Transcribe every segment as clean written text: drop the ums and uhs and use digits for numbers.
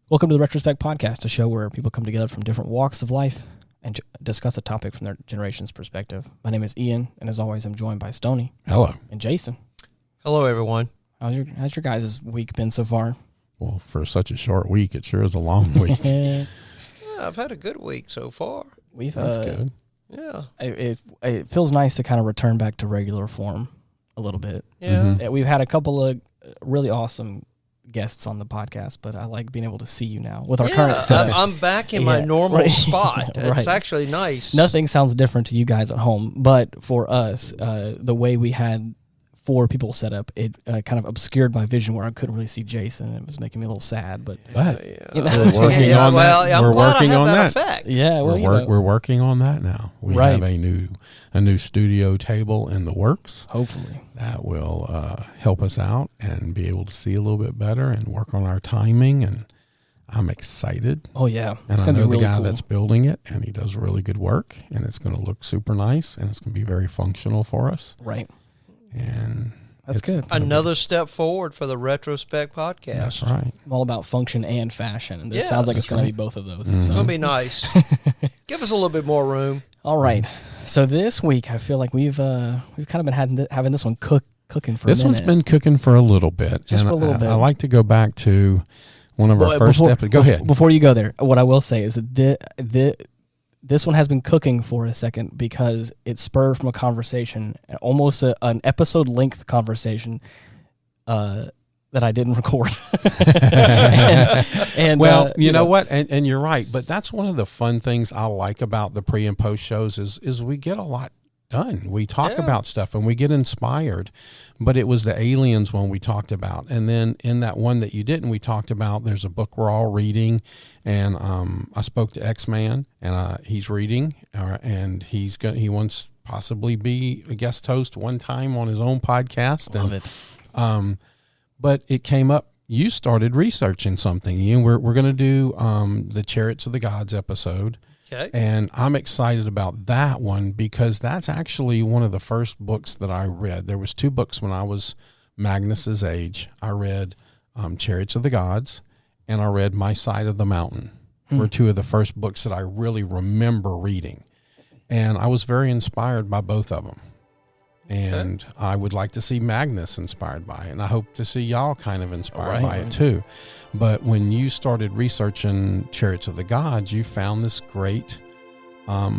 Welcome to the Retrospect podcast, a show where people come together from different walks of life and discuss a topic from their generation's perspective. My name is Ian, and as always, I'm joined by Stoney. Hello. And Jason. Hello, everyone. How's your guys' week been so far? Well, for such a short week, it sure is a long week. Yeah, I've had a good week so far. That's good. Yeah. It feels nice to kind of return back to regular form a little bit. Yeah. Mhm. We've had a couple of really awesome guests on the podcast, but I like being able to see you now with our current setup. I'm back in my normal spot. Right. It's actually nice. Nothing sounds different to you guys at home, but for us, the way we had 4 people set up, it kind of obscured my vision where I couldn't really see Jason. It was making me a little sad, but You know, we're working on that. I'm We're glad working I have on that that. effect. yeah, well, We're working on that now. We Right. have a new studio table in the works hopefully. that will help us out and be able to see a little bit better and work on our timing. And I'm excited. Oh yeah, And it's I going to know be really the guy cool. that's building it, and he does really good work, and it's going to look super nice, and it's going to be very functional for us. Right, And that's it's good. gonna be- Another step forward for the Retrospect podcast. That's right. I'm all about function and fashion, and this Yeah, sounds like it's that's going to right. be both of those. Mhm. It's So. going to be nice. Give us a little bit more room. All right, so this week I feel like we've kind of been having this one cooking for This a minute. one's been cooking for a little bit. Just and for a little bit. I like to go back to one of our first episodes. Go ahead. Before you go there, what I will say is that this one has been cooking for a second because it spurred from a conversation, almost an episode-length conversation that I didn't record. and Well, you know what? And you're right. But that's one of the fun things I like about the pre and post shows is we get a lot done. We talk about stuff and we get inspired. But it was the aliens one we talked about. And then in that one that you didn't, we talked about there's a book we're all reading. And I spoke to X-Man, and he's reading, and he wants possibly be a guest host one time on his own podcast. Love and, it. But it came up. You started researching something. We're going to do the Chariots of the Gods episode. Okay. And I'm excited about that one because that's actually one of the first books that I read. There was 2 books when I was Magnus's age. I read Chariots of the Gods, and I read My Side of the Mountain. Were 2 of the first books that I really remember reading. And I was very inspired by both of them. And I would like to see Magnus inspired by it. And I hope to see y'all kind of inspired by it too. But when you started researching Chariots of the Gods, you found this great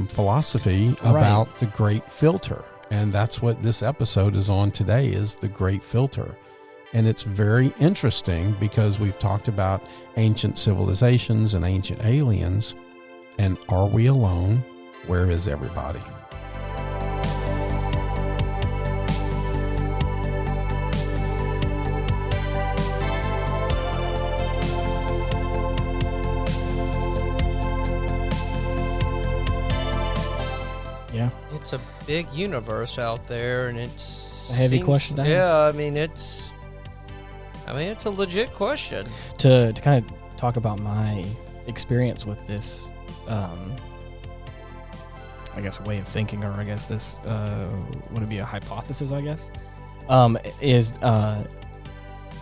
philosophy about the great filter. And that's what this episode is on today, is the great filter. And it's very interesting because we've talked about ancient civilizations and ancient aliens. And are we alone? Where is everybody? Yeah. It's a big universe out there, and it's A heavy question to ask. Yeah, I mean it's a legit question. To kind of talk about my experience with this, I guess, way of thinking, or I guess this, would it be a hypothesis, I guess,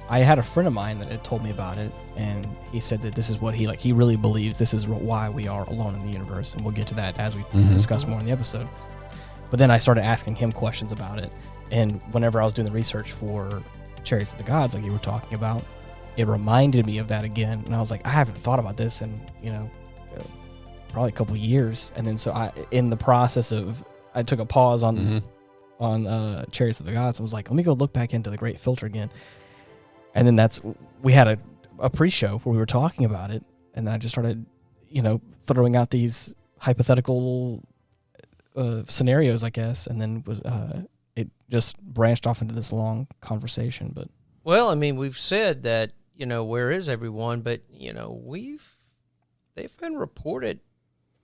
I had a friend of mine that had told me about it, and he said that this is what he really believes this is why we are alone in the universe, and we'll get to that as we discuss more in the episode. But then I started asking him questions about it, and whenever I was doing the research for Chariots of the Gods, like you were talking about, it reminded me of that again, and I was like, I haven't thought about this in, probably a couple years. And then so in the process of, I took a pause on Chariots of the Gods and was like, let me go look back into the Great Filter again. And then we had a pre-show where we were talking about it, and then I just started, throwing out these hypothetical scenarios, I guess, and then it just branched off into this long conversation. But Well, I mean, we've said that, where is everyone? But, they've been reported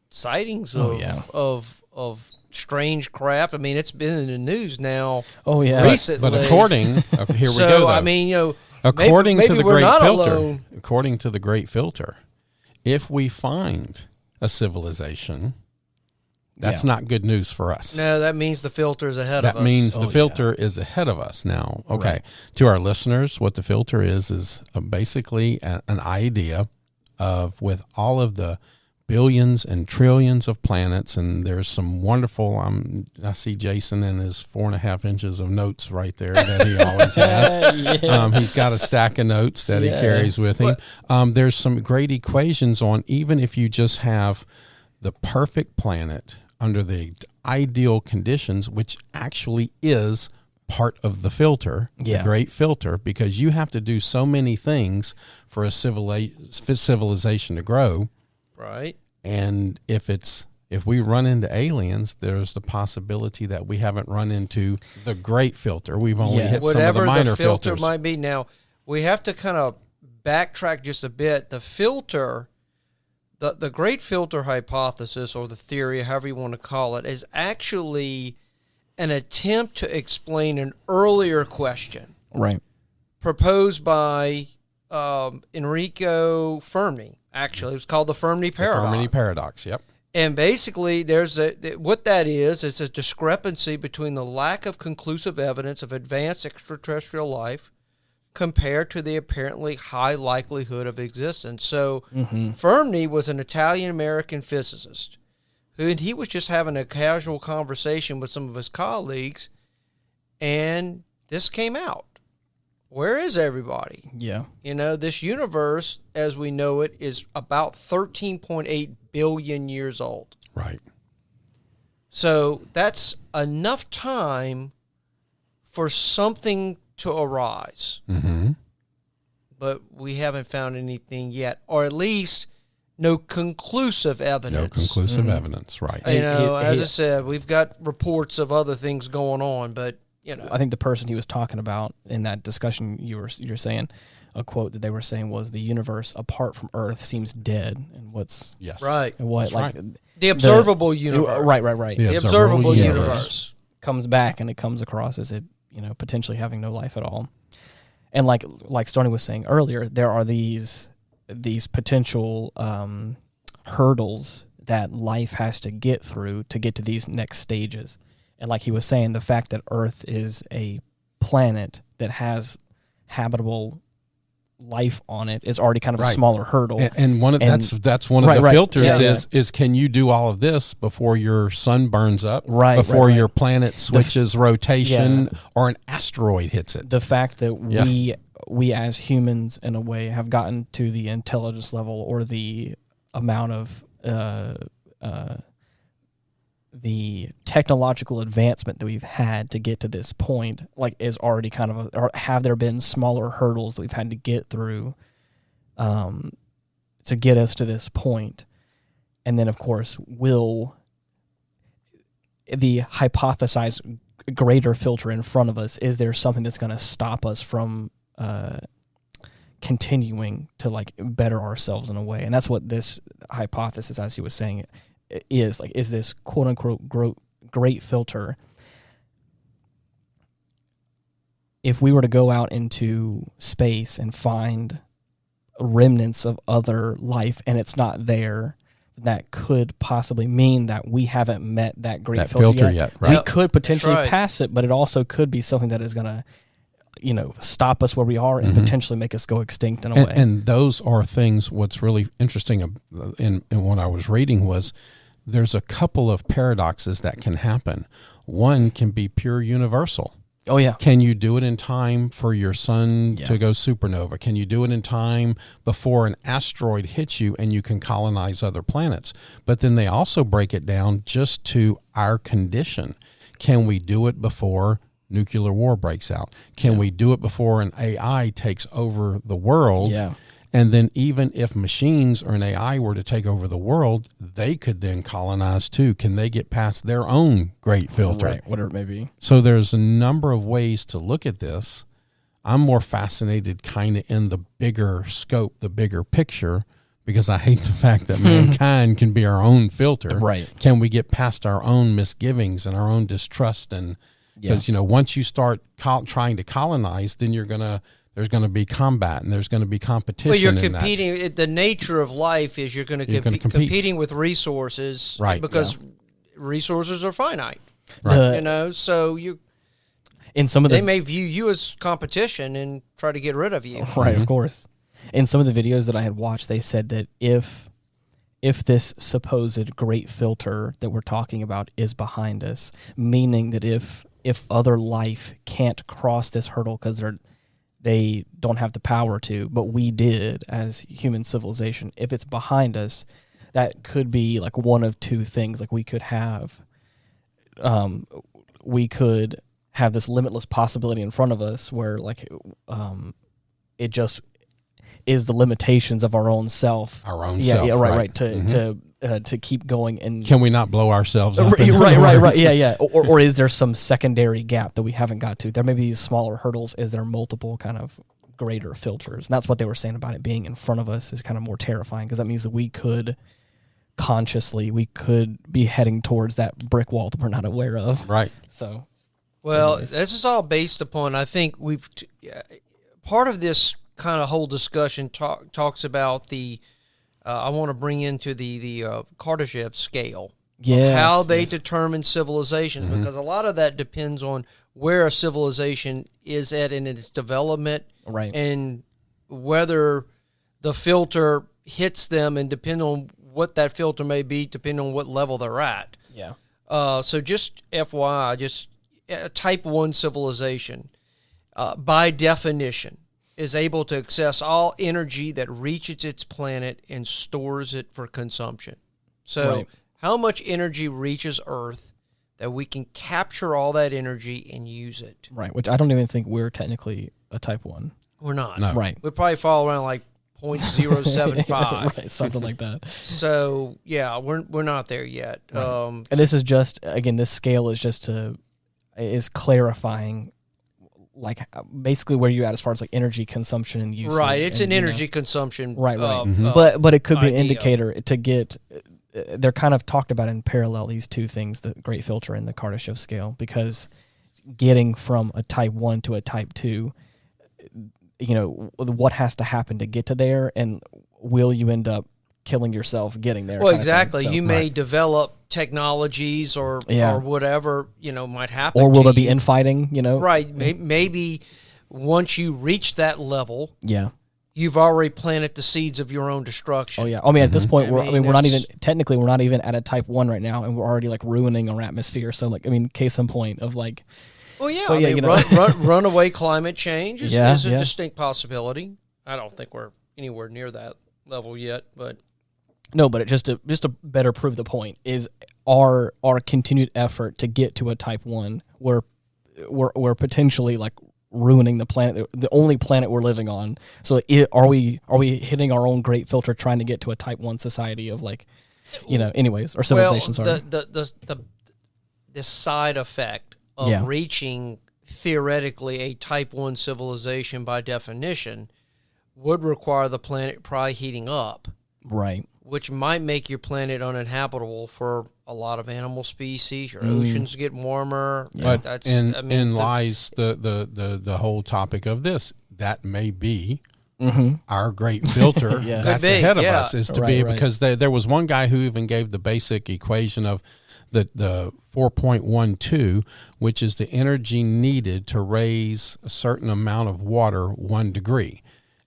sightings of strange craft. I mean, it's been in the news now. Oh yeah, recently. But according, here we So, go. Though. I mean, according maybe to the we're Great not Filter, alone. according to the Great Filter, if we find a civilization, that's not good news for us. No, that means the filter's ahead of us. That means the filter is ahead of us now. Okay. Right. To our listeners, what the filter is basically an idea with all of the billions and trillions of planets, and there's some wonderful, I see Jason and his 4.5 inches of notes right there that he always has. He's got a stack of notes that he carries with him. There's some great equations on, even if you just have the perfect planet under the ideal conditions, which actually is part of the filter, the great filter, because you have to do so many things for a civilization to grow. Right. And if we run into aliens, there's the possibility that we haven't run into the great filter. We've only hit some of the minor whatever the filter filters. might be. Now, we have to kind of backtrack just a bit. The filter, the great filter hypothesis, or the theory, however you want to call it, is actually an attempt to explain an earlier question. Right. Proposed by Enrico Fermi. Actually, it was called the Fermi Paradox. The Fermi Paradox, yep. And basically, what that is a discrepancy between the lack of conclusive evidence of advanced extraterrestrial life compared to the apparently high likelihood of existence. So Fermi was an Italian-American physicist, and he was just having a casual conversation with some of his colleagues, and this came out. Where is everybody? Yeah. This universe, as we know it, is about 13.8 billion years old. Right. So that's enough time for something to arise. Mm-hmm. But we haven't found anything yet, or at least no conclusive evidence. No conclusive evidence, right. As I said, we've got reports of other things going on, but I think the person he was talking about in that discussion you're saying, a quote that they were saying was, the universe apart from Earth seems dead, and what's right, and what that's like right. The observable universe, right. The observable universe comes back, and it comes across as it potentially having no life at all. And like Stoney was saying earlier, there are these potential hurdles that life has to get through to get to these next stages. And like he was saying, the fact that Earth is a planet that has habitable life on it is already kind of a smaller hurdle. And that's one of the filters is can you do all of this before your sun burns up, before your planet switches rotation or an asteroid hits it. The fact that we as humans, in a way, have gotten to the intelligence level or the amount of the technological advancement that we've had to get to this point, like, is already kind of or have there been smaller hurdles that we've had to get through to get us to this point? And then, of course, will the hypothesized greater filter in front of us, is there something that's going to stop us from continuing to like better ourselves in a way? And that's what this hypothesis, as he was saying, is like, is this quote unquote great filter, if we were to go out into space and find remnants of other life and it's not there, that could possibly mean that we haven't met that great filter yet. Right? We could potentially pass it, but it also could be something that is going to stop us where we are and potentially make us go extinct in a way. And those are things, what's really interesting in what I was reading was there's a couple of paradoxes that can happen. One can be pure universal. Oh, yeah. Can you do it in time for your sun to go supernova? Can you do it in time before an asteroid hits you and you can colonize other planets? But then they also break it down just to our condition. Can we do it before nuclear war breaks out? Can we do it before an AI takes over the world? Yeah. And then even if machines or an AI were to take over the world, they could then colonize too. Can they get past their own great filter? Right, whatever it may be. So there's a number of ways to look at this. I'm more fascinated kind of in the bigger scope, the bigger picture, because I hate the fact that mankind can be our own filter. Right. Can we get past our own misgivings and our own distrust? And because, once you start trying to colonize, then there's going to be combat and there's going to be competition. Well, you're competing. The nature of life is you're going to be competing with resources, right? Because resources are finite, right? So they may view you as competition and try to get rid of you, right? Of course. in some of the videos that I had watched, they said that if this supposed great filter that we're talking about is behind us, meaning that if other life can't cross this hurdle because they don't have the power to, but we did as human civilization, if it's behind us, that could be like one of two things. Like we could have this limitless possibility in front of us where like it just is the limitations of our own self. Our own self. Yeah, right. To keep going, and can we not blow ourselves up? Right. Yeah. Or is there some secondary gap that we haven't got to? There may be smaller hurdles. Is there multiple kind of greater filters? And that's what they were saying about it being in front of us is kind of more terrifying, because that means that we could be heading towards that brick wall that we're not aware of. Right. So, well, this is all based upon, I think part of this kind of whole discussion talks about the I want to bring into the Kardashev scale. Yes, how they determine civilization, because a lot of that depends on where a civilization is at in its development, right, and whether the filter hits them, and depend on what that filter may be, depending on what level they're at. Yeah. So just FYI, just type 1 civilization, by definition, is able to access all energy that reaches its planet and stores it for consumption. So how much energy reaches Earth that we can capture all that energy and use it? Right, which I don't even think we're technically a type 1. We're not. No. Right. We probably fall around like 0.075. Right, something like that. So, yeah, we're not there yet. Right. And this is just, again, this scale is just is clarifying like basically where you're at as far as like energy consumption and usage. Right, it's an energy consumption. Right. But it could be an indicator to get. They're kind of talked about in parallel, these two things, the great filter and the Kardashev scale, because getting from a type 1 to a type 2, what has to happen to get to there, and will you end up killing yourself getting there? Well, exactly. So, you may develop technologies or whatever, might happen. Or will there be infighting, Right. Maybe once you reach that level, you've already planted the seeds of your own destruction. Oh, yeah. I mean, at this point, we're not even at a type 1 right now, and we're already like ruining our atmosphere. So, like, I mean, case in point of like. Well, yeah. Runaway climate change is a distinct possibility. I don't think we're anywhere near that level yet, but. No, but just to better prove the point is our continued effort to get to a type 1, we're potentially like ruining the planet, the only planet we're living on. So are we hitting our own great filter trying to get to a type 1 society of like, anyways, or civilization? Well, the side effect of reaching theoretically a type 1 civilization by definition would require the planet probably heating up. Right. Which might make your planet uninhabitable for a lot of animal species. Your oceans get warmer. Yeah. But lies the whole topic of this. That may be our great filter that's ahead of us, is to be, because there was one guy who even gave the basic equation of the 4.12, which is the energy needed to raise a certain amount of water 1 degree.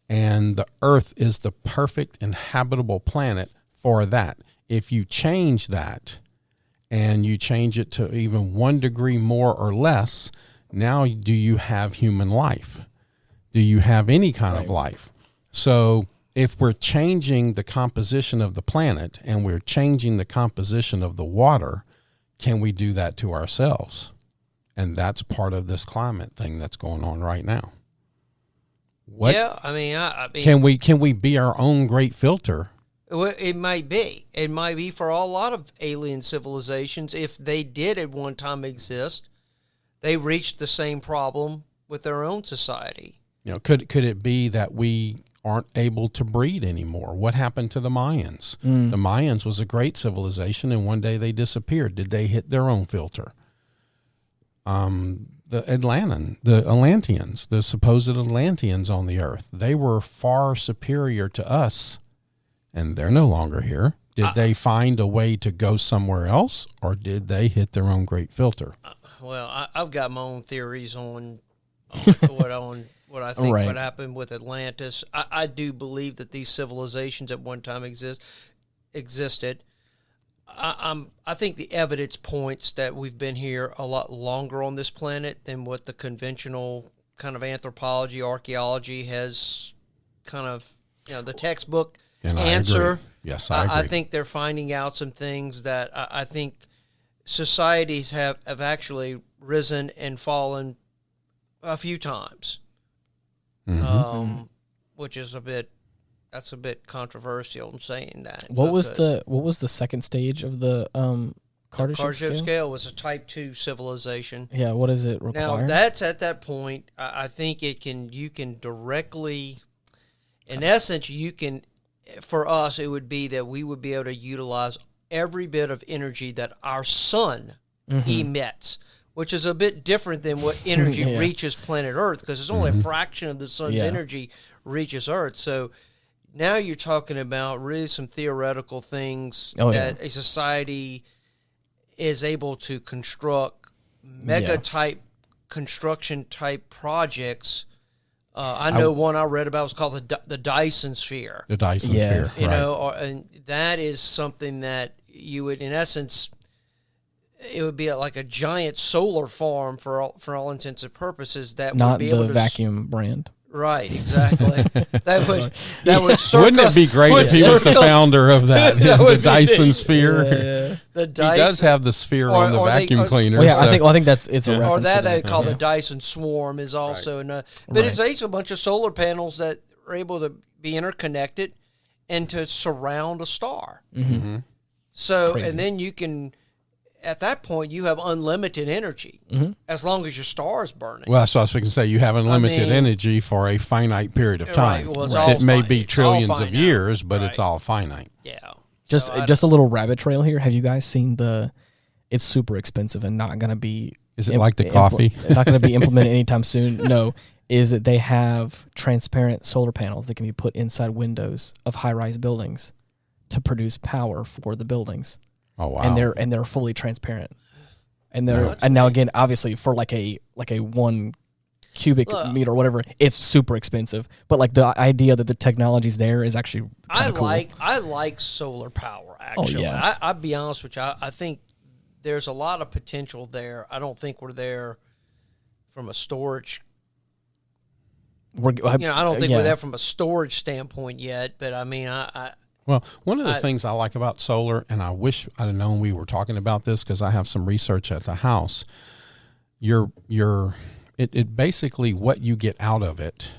And the Earth is the perfect inhabitable planet for that. If you change that and you change it to even 1 degree more or less, now do you have human life? Do you have any kind of life? So if we're changing the composition of the planet and we're changing the composition of the water, can we do that to ourselves? And that's part of this climate thing that's going on right now. I mean, can we be our own great filter? Well, it might be. It might be for a lot of alien civilizations. If they did at one time exist, they reached the same problem with their own society. Could it be that we aren't able to breed anymore? What happened to the Mayans? The Mayans was a great civilization, and one day they disappeared. Did they hit their own filter? The Atlanteans, the supposed Atlanteans on the Earth, they were far superior to us, and they're no longer here. Did they find a way to go somewhere else, or did they hit their own great filter? Well, I've got my own theories on what I think Right. what happened with Atlantis. I do believe that these civilizations at one time existed. I think the evidence points that we've been here a lot longer on this planet than what the conventional kind of anthropology, archaeology has kind of, the textbook And answer. I agree. Yes, I agree. I think they're finding out some things that I think societies have actually risen and fallen a few times, which is a bit controversial in saying that. What was the second stage of the Kardashev scale was a type 2 civilization. Yeah, what does it require? Now that's at that point. I think you can directly, in essence, for us it would be that we would be able to utilize every bit of energy that our sun emits, which is a bit different than what energy reaches planet Earth, because it's only a fraction of the sun's energy reaches Earth. So now you're talking about really some theoretical things that a society is able to construct mega-type construction type projects. I know one I read about was called the Dyson Sphere. The Dyson Sphere, right. And that is something that you would, in essence, it would be like a giant solar farm for all intents and purposes. That not would be able the vacuum brand. Right, exactly. That would circle. Wouldn't it be great if he was the founder of that? The Dyson Sphere. Yeah. The Dyson, he does have the sphere on the vacuum cleaner. Well, I think it's a reference. Or that to they call the Dyson Swarm is also but it's a bunch of solar panels that are able to be interconnected and to surround a star. Mm-hmm. So Crazy. and then you can. At that point, you have unlimited energy as long as your star is burning. Well, that's what I was going to say. You have unlimited energy for a finite period of time. Right. Well, it may be trillions of years, but it's all finite. Yeah. Just a little rabbit trail here. Have you guys seen it's super expensive and not going to be... Is it like the coffee? Not going to be implemented anytime soon. No. Is that they have transparent solar panels that can be put inside windows of high-rise buildings to produce power for the buildings. Oh wow! And they're fully transparent, and now again, obviously for like a 1 cubic meter or whatever, it's super expensive. But like the idea that the technology's there is actually cool. I like solar power. Actually, I'll be honest with you. I think there's a lot of potential there. I don't think we're there from a storage. I don't think we're there from a storage standpoint yet. But I mean, Well, one of the things I like about solar, and I wish I'd have known we were talking about this because I have some research at the house. It basically what you get out of it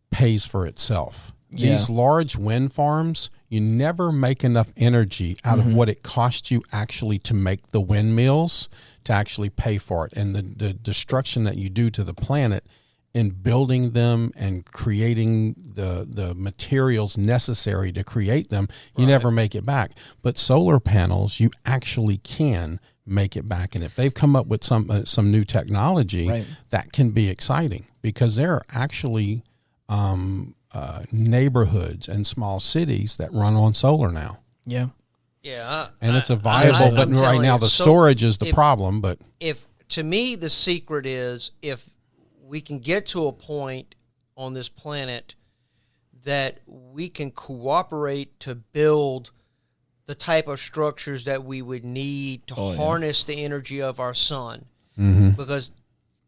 pays for itself. Yeah. These large wind farms, you never make enough energy out of what it costs you actually to make the windmills to actually pay for it, and the destruction that you do to the planet in building them and creating the materials necessary to create them, you never make it back. But solar panels, you actually can make it back. And if they've come up with some new technology, that can be exciting, because there are actually neighborhoods and small cities that run on solar now. Yeah. Yeah. And it's a viable, but right now the storage is the problem. But to me, the secret is if we can get to a point on this planet that we can cooperate to build the type of structures that we would need to harness the energy of our sun. Because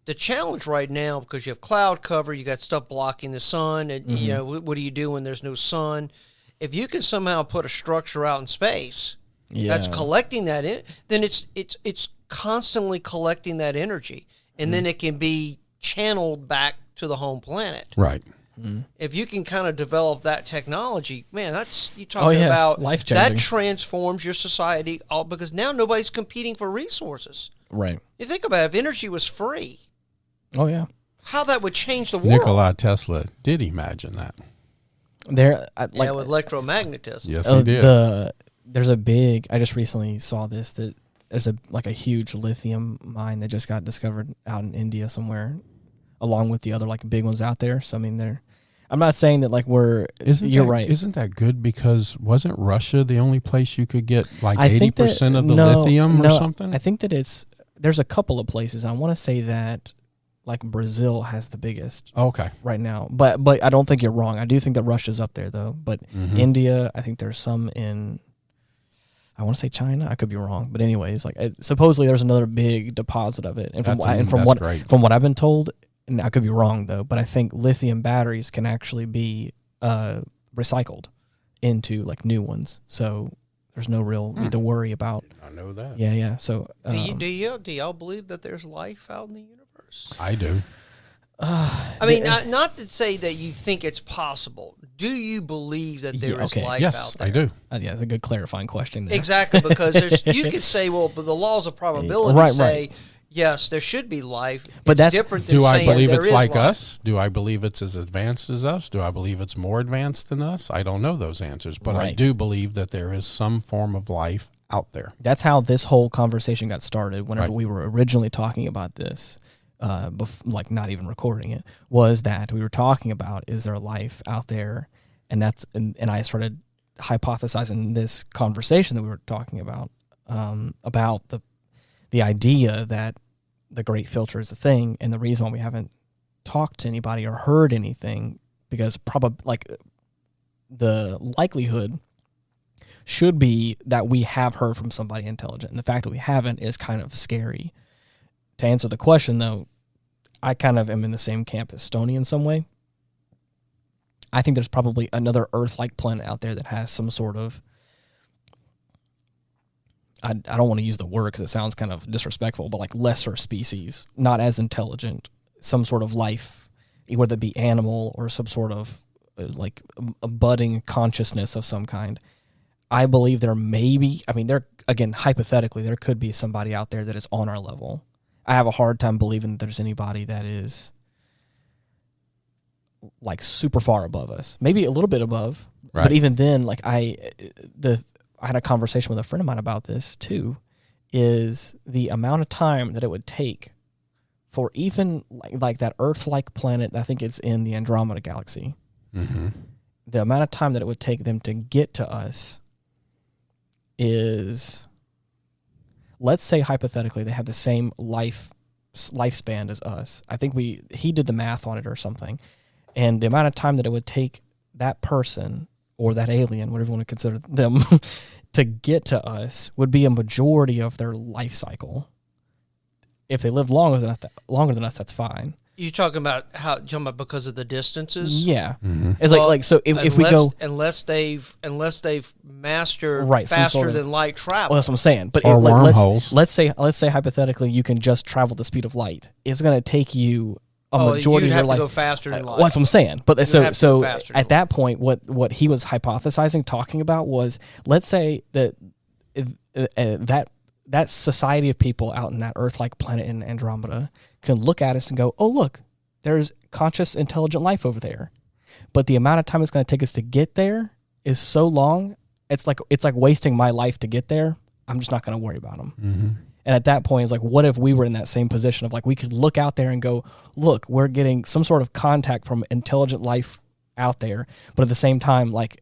the challenge right now, because you have cloud cover, you got stuff blocking the sun, and what do you do when there's no sun? If you can somehow put a structure out in space that's collecting that, then it's constantly collecting that energy, and then it can be channeled back to the home planet. Right. If you can kind of develop that technology, man, you're talking about life-changing. That transforms your society, all because now nobody's competing for resources. Right. You think about it, if energy was free. Oh yeah. How that would change the world. Nikola Tesla did imagine that. With electromagnetism. Yes, he did. There's a big. I just recently saw this that there's a huge lithium mine that just got discovered out in India somewhere, along with the other big ones out there. So I mean, I'm not saying that you're right. Isn't that good? Because wasn't Russia the only place you could get 80% of the lithium or something? I think that there's a couple of places. I want to say that like Brazil has the biggest Okay. right now. But I don't think you're wrong. I do think that Russia's up there though. But India, I think there's some in. I want to say China. I could be wrong, but anyways, like supposedly there's another big deposit of it. And from what I've been told, and I could be wrong though, but I think lithium batteries can actually be recycled into like new ones. So there's no real need to worry about. I know that. Yeah. So do y'all believe that there's life out in the universe? I do. I mean, not to say that you think it's possible. Do you believe that there is life out there? I do. Yeah, it's a good clarifying question there. Exactly, because you could say, well, but the laws of probability say, yes, there should be life. But that's different than do I saying believe there it's is like life. us? Do I believe it's as advanced as us? Do I believe it's more advanced than us? I don't know those answers, but I do believe that there is some form of life out there. That's how this whole conversation got started. Whenever we were originally talking about this, like not even recording it, was that we were talking about, is there life out there? And I started hypothesizing this conversation that we were talking about the idea that the Great Filter is a thing, and the reason why we haven't talked to anybody or heard anything, because the likelihood should be that we have heard from somebody intelligent, and the fact that we haven't is kind of scary. To answer the question, though, I kind of am in the same camp as Stoney in some way. I think there's probably another Earth-like planet out there that has some sort of, I don't want to use the word because it sounds kind of disrespectful, but like lesser species, not as intelligent, some sort of life, whether it be animal or some sort of like a budding consciousness of some kind. I believe there may be, again, hypothetically, there could be somebody out there that is on our level. I have a hard time believing that there's anybody that is like super far above us, maybe a little bit above, but even then, like I had a conversation with a friend of mine about this too, is the amount of time that it would take for even like that Earth-like planet, I think it's in the Andromeda galaxy, the amount of time that it would take them to get to us is, let's say hypothetically they have the same lifespan as us. I think he did the math on it or something. And the amount of time that it would take that person or that alien, whatever you want to consider them, to get to us would be a majority of their life cycle. If they live longer than us, that's fine. You talking about because of the distances? Yeah, it's like so if we go unless they've mastered faster sort of, than light travel. Well, that's what I'm saying. But or wormholes. Let's say hypothetically you can just travel the speed of light. It's going to take you a majority of your life. You'd have to go faster than light. Well, that's what I'm saying. But so at that point, what he was hypothesizing, talking about was, let's say that that society of people out in that Earth-like planet in Andromeda can look at us and go, oh, look, there's conscious, intelligent life over there. But the amount of time it's going to take us to get there is so long, it's like wasting my life to get there. I'm just not going to worry about them. And at that point, it's like, what if we were in that same position of like, we could look out there and go, look, we're getting some sort of contact from intelligent life out there. But at the same time, like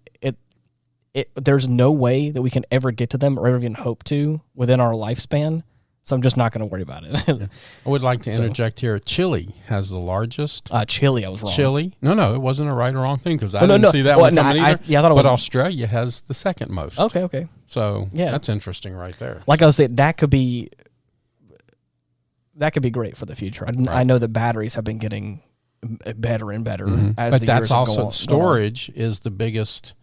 there's no way that we can ever get to them or ever even hope to within our lifespan. So I'm just not going to worry about it. I would like to interject here. Chile has the largest. Chile, I was wrong. Chile? No, it wasn't a right or wrong thing because I didn't see that one coming either. I thought it was. But Australia has the second most. Okay. So that's interesting right there. Like I was saying, that could be great for the future. I know that batteries have been getting better and better as but the that's years also go on. storage is the biggest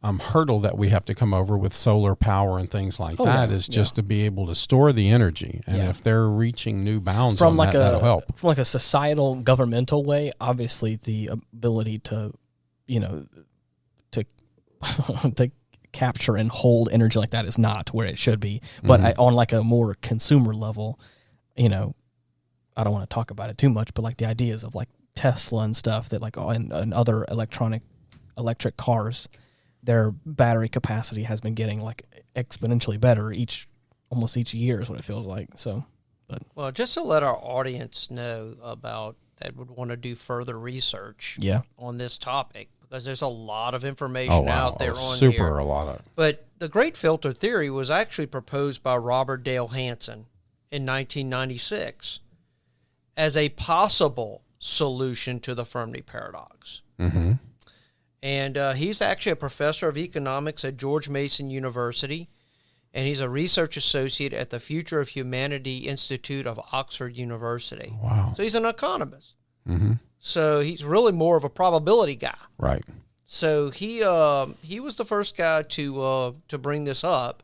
hurdle that we have to come over with solar power and things like that. Is just to be able to store the energy, and if they're reaching new bounds from on that'll help. From like a societal governmental way, obviously the ability to to capture and hold energy like that is not where it should be. But on like a more consumer level, I don't want to talk about it too much, but like the ideas of like Tesla and stuff that like and other electric cars, their battery capacity has been getting like exponentially better almost each year is what it feels like. So, well, just to let our audience know about that would want to do further research on this topic, because there's a lot of information out there on here. A lot of. But the Great Filter Theory was actually proposed by Robert Dale Hansen in 1996. as a possible solution to the Fermi Paradox. Mm-hmm. And he's actually a professor of economics at George Mason University, and he's a research associate at the Future of Humanity Institute of Oxford University. Wow. So he's an economist. Mm-hmm. So he's really more of a probability guy. Right. So he was the first guy to bring this up,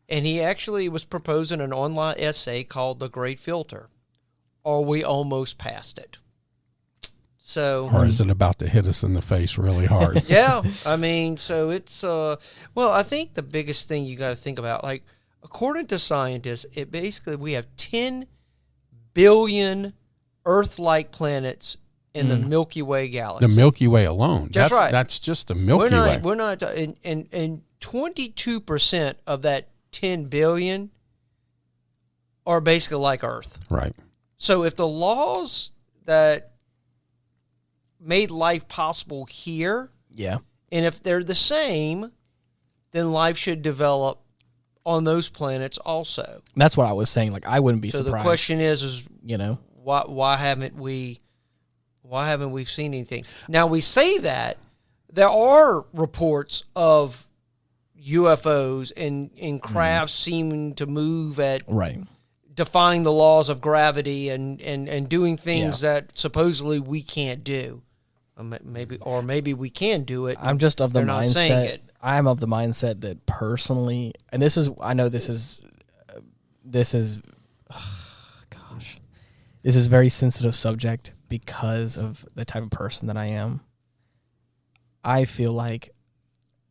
and he actually was proposing an online essay called "The Great Filter." Are we almost past it? So, or is it about to hit us in the face really hard? Yeah, I mean, so it's well, I think the biggest thing you got to think about, like, according to scientists, it basically we have 10 billion Earth-like planets in the Milky Way galaxy. The Milky Way alone. That's right. That's just the Milky Way. We're not, and 22% of that 10 billion are basically like Earth. Right. So if the laws that made life possible here, Yeah. and if they're the same, then life should develop on those planets also. That's what I was saying. Like, I wouldn't be So surprised. the question is you know, why haven't we seen anything? Now, we say that there are reports of UFOs and crafts seeming to move at right. defying the laws of gravity and doing things that supposedly we can't do. Maybe we can do it. I'm just of the they're not saying mindset. it. I'm of the mindset that personally, and this is, I know this is, gosh, this is a very sensitive subject because of the type of person that I am. I feel like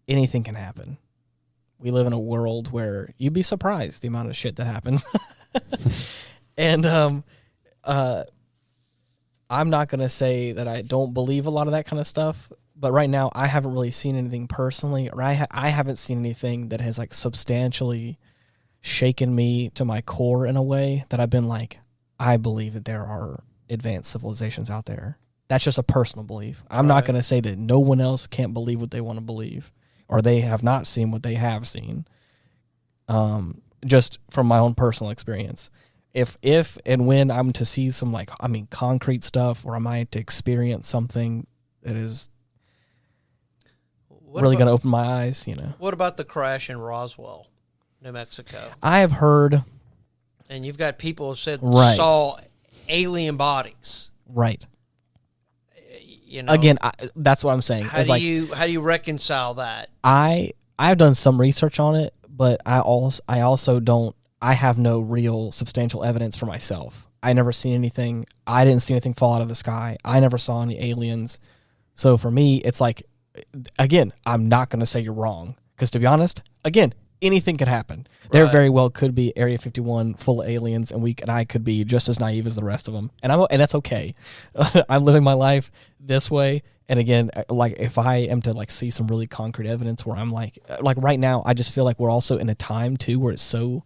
anything can happen. We live in a world where you'd be surprised the amount of shit that happens. And I'm not going to say that I don't believe a lot of that kind of stuff, but right now I haven't really seen anything personally, or I haven't seen anything that has like substantially shaken me to my core in a way that I've been like, I believe that there are advanced civilizations out there. That's just a personal belief. I'm not going to say that no one else can't believe what they want to believe, or they have not seen what they have seen. Just from my own personal experience. If and when I'm to see some concrete stuff, or am I to experience something that is really going to open my eyes, What about the crash in Roswell, New Mexico? I have heard. And you've got people who said Right. saw alien bodies. Right. Again, that's what I'm saying. how do you reconcile that? I've done some research on it, but I also don't. I have no real substantial evidence for myself. I never seen anything. I didn't see anything fall out of the sky. I never saw any aliens. So for me, it's like, again, I'm not going to say you're wrong, because to be honest, again, anything could happen. There very well could be Area 51 full of aliens, and I could be just as naive as the rest of them, and that's okay. I'm living my life this way. And again, like, if I am to like see some really concrete evidence where I'm like right now, I just feel like we're also in a time too where it's so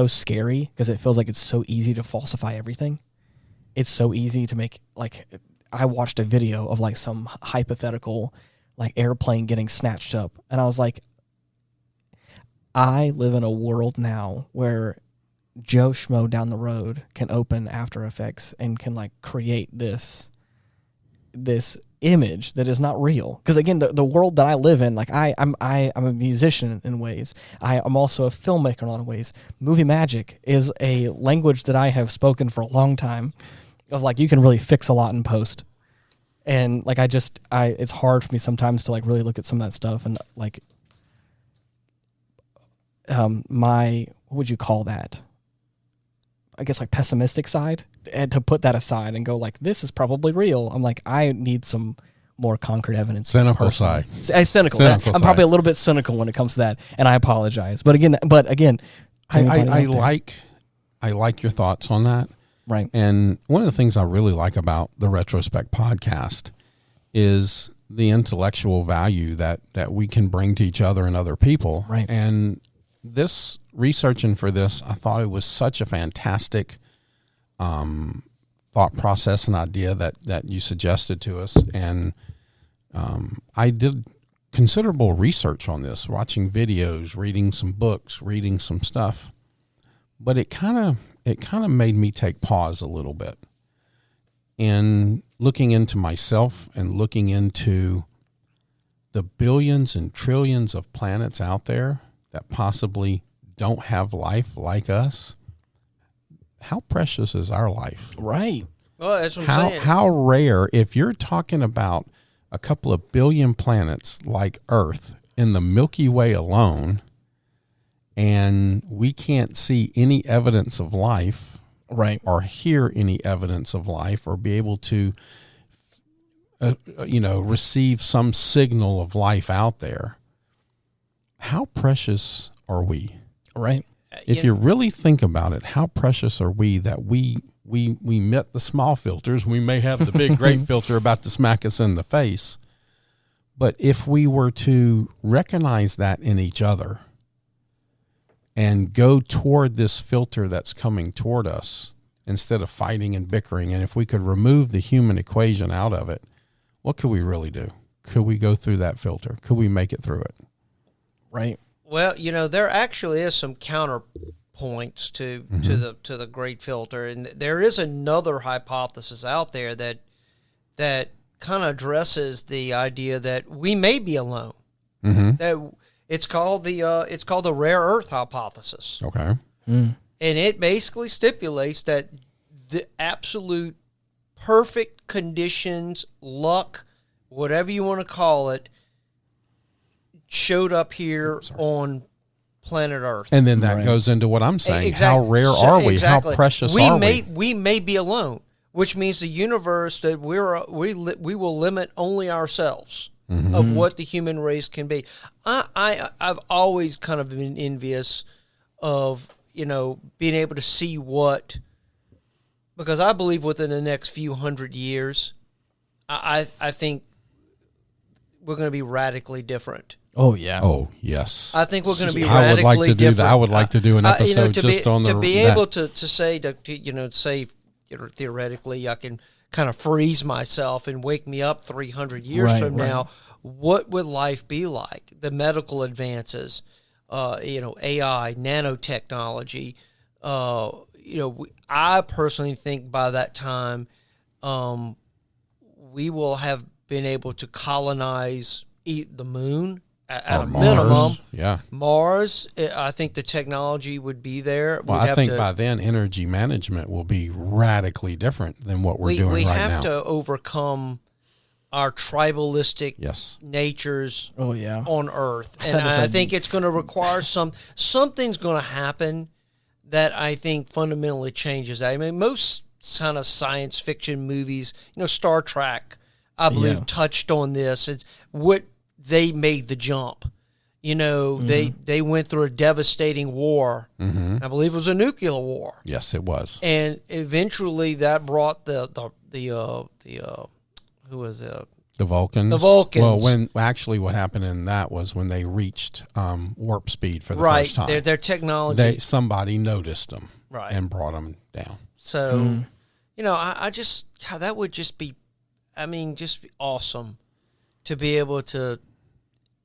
scary, because it feels like it's so easy to falsify everything. It's so easy to make, like, I watched a video of like some hypothetical like airplane getting snatched up, and I was like, I live in a world now where Joe Schmo down the road can open After Effects and can like create this image that is not real. Because again, the world that I live in, like I'm a musician in ways. I'm also a filmmaker in a lot of ways. Movie magic is a language that I have spoken for a long time, of like, you can really fix a lot in post. And like, it's hard for me sometimes to like really look at some of that stuff and like, my, what would you call that? I guess like pessimistic side, and to put that aside and go like, this is probably real. I'm like, I need some more concrete evidence. Cynical side. Cynical. I'm probably a little bit cynical when it comes to that, and I apologize. But again, I like your thoughts on that. Right. And one of the things I really like about the Retrospect podcast is the intellectual value that we can bring to each other and other people. Right. And this researching for this, I thought it was such a fantastic thought process and idea that you suggested to us. And I did considerable research on this, watching videos, reading some books, reading some stuff. But it kind of made me take pause a little bit, And looking into myself and looking into the billions and trillions of planets out there that possibly don't have life like us, how precious is our life? Right. Well, that's what I'm saying. How rare, if you're talking about a couple of billion planets like Earth in the Milky Way alone, and we can't see any evidence of life, right, or hear any evidence of life, or be able to, receive some signal of life out there, how precious are we? Right. If you really think about it, how precious are we that we met the small filters? We may have the big, great filter about to smack us in the face. But if we were to recognize that in each other and go toward this filter that's coming toward us instead of fighting and bickering, and if we could remove the human equation out of it, what could we really do? Could we go through that filter? Could we make it through it? Right. Well, there actually is some counterpoints to the great filter, and there is another hypothesis out there that kind of addresses the idea that we may be alone. Mm-hmm. That it's called the rare earth hypothesis. Okay. And it basically stipulates that the absolute perfect conditions, luck, whatever you want to call it, showed up here on planet Earth. And then that goes into what I'm saying. Exactly. How rare are we? Exactly. How precious are we? We may be alone, which means the universe that we will limit only ourselves of what the human race can be. I've always kind of been envious of being able to see because I believe within the next few hundred years, I think we're going to be radically different. Oh yeah. Oh yes. I think we're going to be I would radically like to do different. that. I would like to do an episode just on to be able to say theoretically, I can kind of freeze myself and wake me up 300 years from now. What would life be like? The medical advances, AI, nanotechnology. I personally think by that time, we will have been able to colonize the moon at a minimum. Yeah. Mars, I think the technology would be there. Well, I think by then energy management will be radically different than what we're doing right now. We have to overcome our tribalistic natures on Earth. And I think it's going to require something's going to happen that I think fundamentally changes that. I mean, most kind of science fiction movies, Star Trek, I believe, touched on this. It's what they made the jump. They went through a devastating war. Mm-hmm. I believe it was a nuclear war. Yes, it was. And eventually that brought the Vulcans. The Vulcans. Well, what happened in that was when they reached warp speed for the first time. Their technology. Somebody noticed them and brought them down. So, I just, that would just be, just be awesome to be able to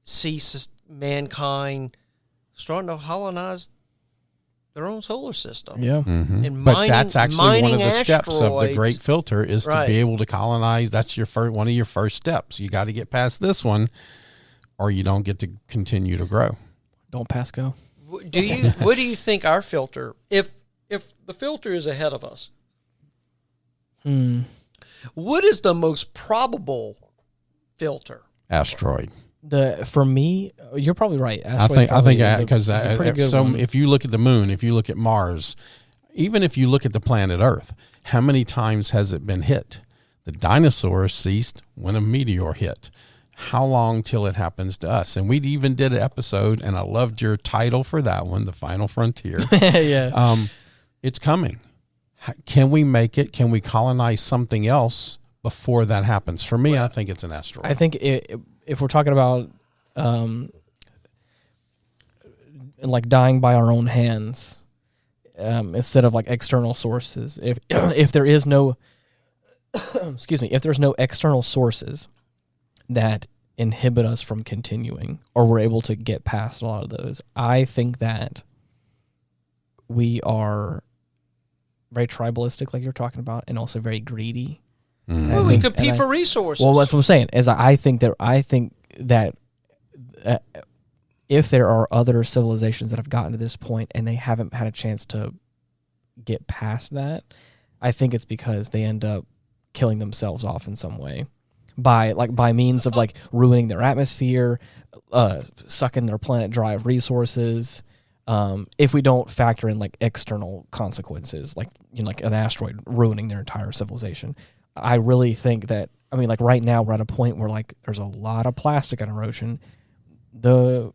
see mankind starting to colonize their own solar system. Yeah. Mm-hmm. And but that's actually one of the steps of the asteroids. great filter is to be able to colonize. That's one of your first steps. You got to get past this one or you don't get to continue to grow. Don't pass go. What do you think our filter, if the filter is ahead of us, what is the most probable filter? Asteroid. For me, you're probably right. I think because if you look at the moon, if you look at Mars, even if you look at the planet Earth, how many times has it been hit? The dinosaurs ceased when a meteor hit. How long till it happens to us? And we even did an episode, and I loved your title for that one, The Final Frontier. Yeah. It's coming. Can we make it? Can we colonize something else before that happens? For me, I think it's an asteroid. I think if we're talking about like dying by our own hands instead of like external sources, if there is no if there's no external sources that inhibit us from continuing, or we're able to get past a lot of those, I think that we are very tribalistic, like you're talking about, and also very greedy. Well, we compete for resources. Well, that's what I'm saying. Is I think that if there are other civilizations that have gotten to this point and they haven't had a chance to get past that, I think it's because they end up killing themselves off in some way by means of like ruining their atmosphere, sucking their planet dry of resources. If we don't factor in like external consequences, like like an asteroid ruining their entire civilization, I really think that like right now we're at a point where like there's a lot of plastic in our ocean. The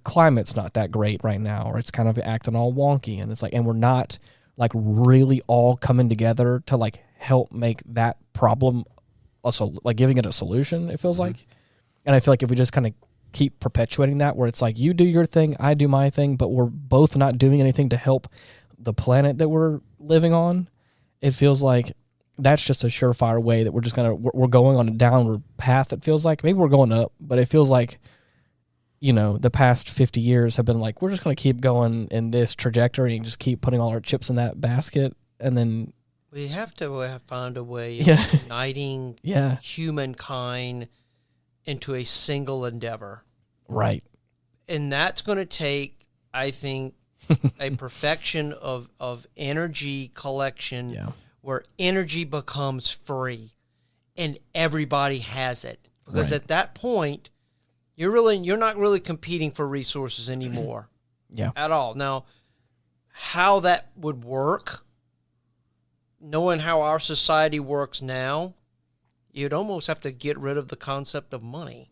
climate's not that great right now, or it's kind of acting all wonky, and it's like, and we're not like really all coming together to like help make that problem also like giving it a solution, it feels like. And I feel like if we just kind of keep perpetuating that, where it's like you do your thing, I do my thing, but we're both not doing anything to help the planet that we're living on, it feels like that's just a surefire way that we're just we're going on a downward path. It feels like maybe we're going up, but it feels like the past 50 years have been like, we're just going to keep going in this trajectory and just keep putting all our chips in that basket. And then we have to find a way of uniting humankind into a single endeavor. Right. And that's going to take, I think, a perfection of energy collection where energy becomes free and everybody has it. Because at that point, you're not really competing for resources anymore. At all. Now, how that would work, knowing how our society works now, you'd almost have to get rid of the concept of money.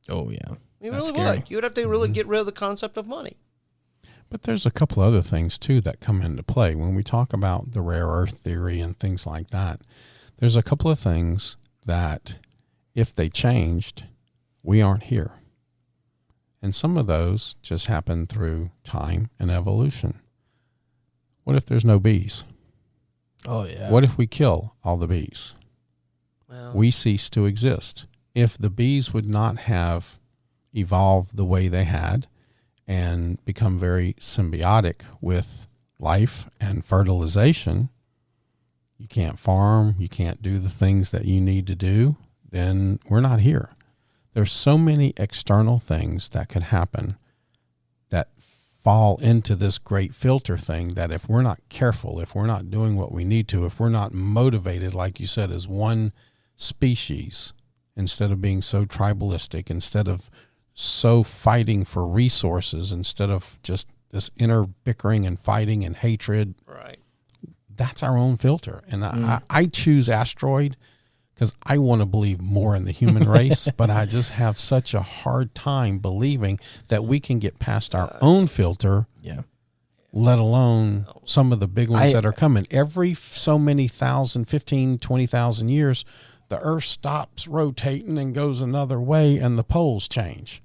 Oh, yeah. You really would. You would have to really get rid of the concept of money. But there's a couple other things, too, that come into play. When we talk about the rare earth theory and things like that, there's a couple of things that, if they changed, we aren't here. And some of those just happen through time and evolution. What if there's no bees? Oh, yeah. What if we kill all the bees? Well, we cease to exist. If the bees would not have evolved the way they had and become very symbiotic with life and fertilization, you can't farm, you can't do the things that you need to do, then we're not here. There's so many external things that could happen that fall into this great filter thing that if we're not careful, if we're not doing what we need to, if we're not motivated, like you said, as one species, instead of being so tribalistic, instead of so fighting for resources, instead of just this inner bickering and fighting and hatred, right? That's our own filter. And I choose asteroid because I want to believe more in the human race, but I just have such a hard time believing that we can get past our own filter, let alone some of the big ones that are coming. Every so many 15, 20,000 years, the Earth stops rotating and goes another way, and the poles change.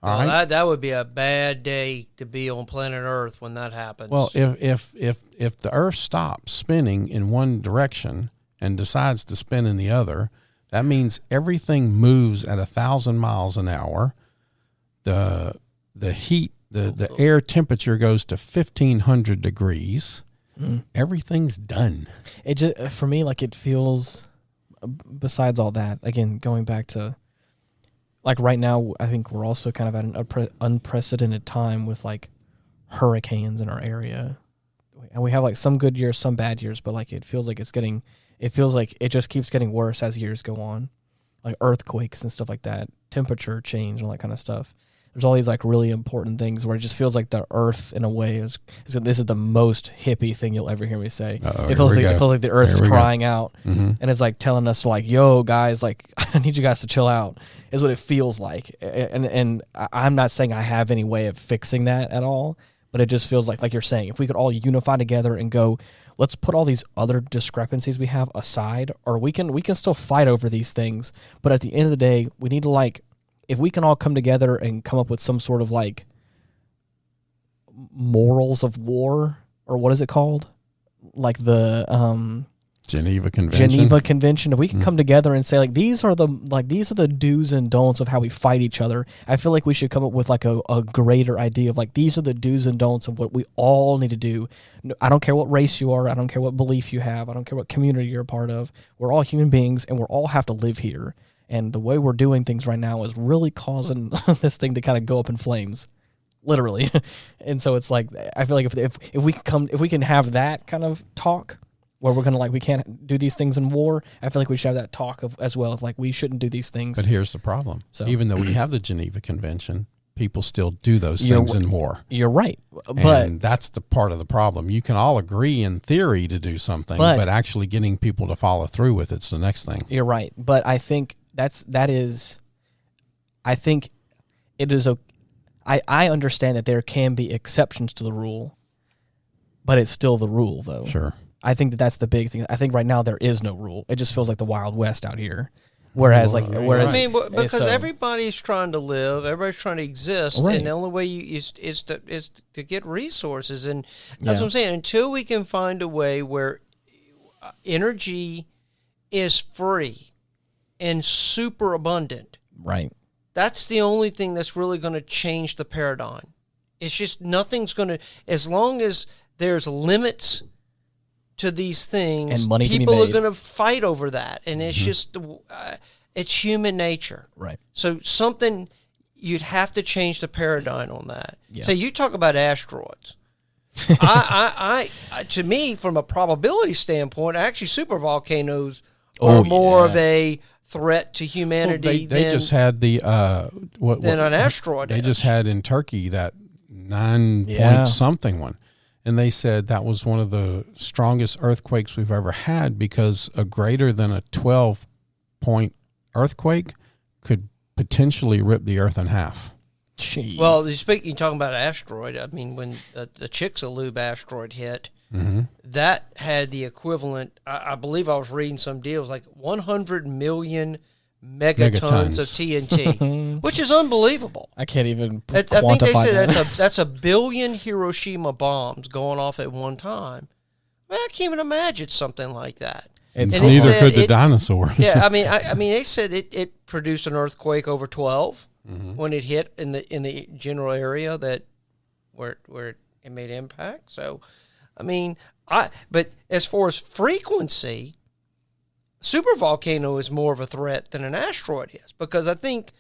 All right? That would be a bad day to be on planet Earth when that happens. Well, if the Earth stops spinning in one direction and decides to spin in the other, that means everything moves at 1,000 miles an hour. The heat, the air temperature goes to 1,500 degrees. Everything's done. It just, for me, like it feels, besides all that, again, going back to, like right now, I think we're also kind of at an unprecedented time with like hurricanes in our area. And we have like some good years, some bad years, but like it feels like it just keeps getting worse as years go on. Like earthquakes and stuff like that, temperature change, all that kind of stuff. There's all these like really important things where it just feels like the earth in a way is this is the most hippie thing you'll ever hear me say. It feels like the earth's crying out, and it's like telling us like, yo guys, like I need you guys to chill out, is what it feels like. And I'm not saying I have any way of fixing that at all, but it just feels like you're saying, if we could all unify together and go, let's put all these other discrepancies we have aside, or we can still fight over these things, but at the end of the day, we need to like, if we can all come together and come up with some sort of like morals of war, or what is it called? Like the Geneva Convention. If we can come together and say like these are the do's and don'ts of how we fight each other, I feel like we should come up with like a greater idea of like these are the do's and don'ts of what we all need to do. I don't care what race you are, I don't care what belief you have, I don't care what community you're a part of. We're all human beings and we all have to live here. And the way we're doing things right now is really causing this thing to kind of go up in flames, literally. And so it's like I feel like if we can have that kind of talk. Where we're gonna like we can't do these things in war. I feel like we should have that talk of as well of like we shouldn't do these things. But here's the problem: even though we have the Geneva Convention, people still do those things in war. You're right, but and that's the part of the problem. You can all agree in theory to do something, but actually getting people to follow through with it's the next thing. You're right, but I think I think it is I understand that there can be exceptions to the rule, but it's still the rule, though. Sure. I think that's the big thing. I think right now there is no rule. It just feels like the Wild West out here. Whereas because everybody's trying to live, everybody's trying to exist, and the only way is to get resources, and that's what I'm saying. Until we can find a way where energy is free and super abundant, right? That's the only thing that's really going to change the paradigm. It's just nothing's going to, as long as there's limits to these things, and money people are going to fight over that, and it's just it's human nature, right? So you'd have to change the paradigm on that. So you talk about asteroids. I to me, from a probability standpoint, actually supervolcanoes are more of a threat to humanity. They just had the than an asteroid. They just had in Turkey that 9 point something one. And they said that was one of the strongest earthquakes we've ever had because a greater than a 12-point earthquake could potentially rip the earth in half. Jeez. Well, you're talking about an asteroid. I mean, when the Chicxulub asteroid hit, that had the equivalent, I believe I was reading some deals, like 100 million megatons of TNT, which is unbelievable. I can't even I quantify think they said that. that's a billion Hiroshima bombs going off at one time. I mean, I can't even imagine something like that. Neither could the dinosaurs. Yeah, I mean, they said it produced an earthquake over 12 when it hit in the general area that where it made impact. So, I mean, but as far as frequency, supervolcano is more of a threat than an asteroid is, because I think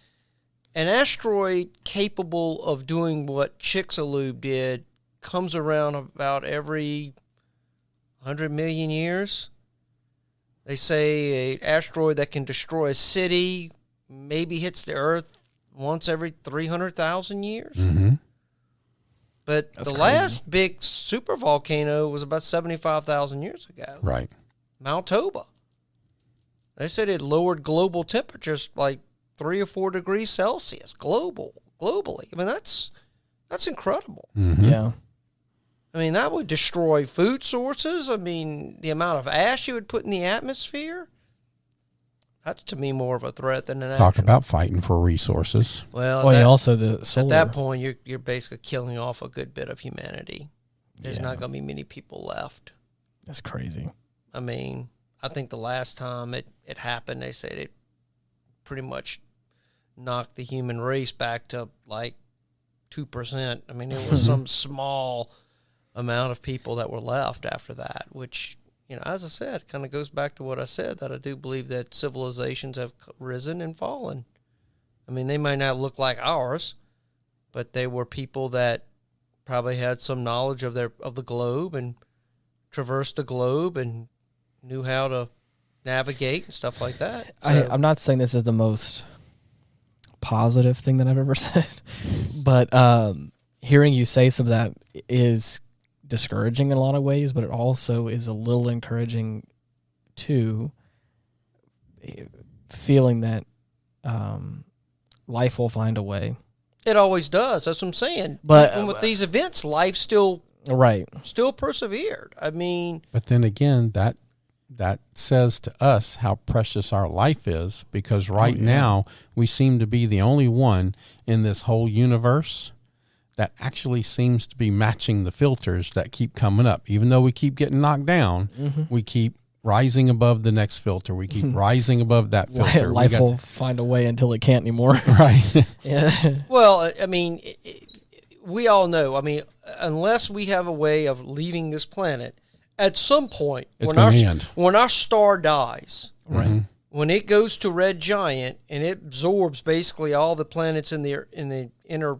an asteroid capable of doing what Chicxulub did comes around about every 100 million years. They say an asteroid that can destroy a city maybe hits the Earth once every 300,000 years. But that's crazy. Last big supervolcano was about 75,000 years ago. Right. Mount Toba. They said it lowered global temperatures like 3 or 4 degrees Celsius globally. I mean, that's incredible. Yeah. I mean, that would destroy food sources. I mean, the amount of ash you would put in the atmosphere, that's to me more of a threat than an Talk about fighting for resources. Well, also the solar. At that point, you're basically killing off a good bit of humanity. There's not going to be many people left. That's crazy. I mean, I think the last time it happened, they said it pretty much knocked the human race back to like 2%. I mean, it was some small amount of people that were left after that, which, you know, as I said, kind of goes back to what I said, that I do believe that civilizations have risen and fallen. I mean, they might not look like ours, but they were people that probably had some knowledge of the globe and traversed the globe and knew how to navigate and stuff like that. So, I'm not saying this is the most positive thing that I've ever said, but hearing you say some of that is discouraging in a lot of ways, but it also is a little encouraging too, feeling that life will find a way. It always does. That's what I'm saying. But even with these events, life still persevered. I mean, but then again, that says to us how precious our life is, because now we seem to be the only one in this whole universe that actually seems to be matching the filters that keep coming up. Even though we keep getting knocked down, we keep rising above the next filter. We keep rising above that filter. Life will find a way until it can't anymore. Right. Yeah. Well, I mean, we all know. I mean, unless we have a way of leaving this planet, at some point, it's going to end. When our star dies, Right. Mm-hmm. when it goes to red giant and it absorbs basically all the planets in the inner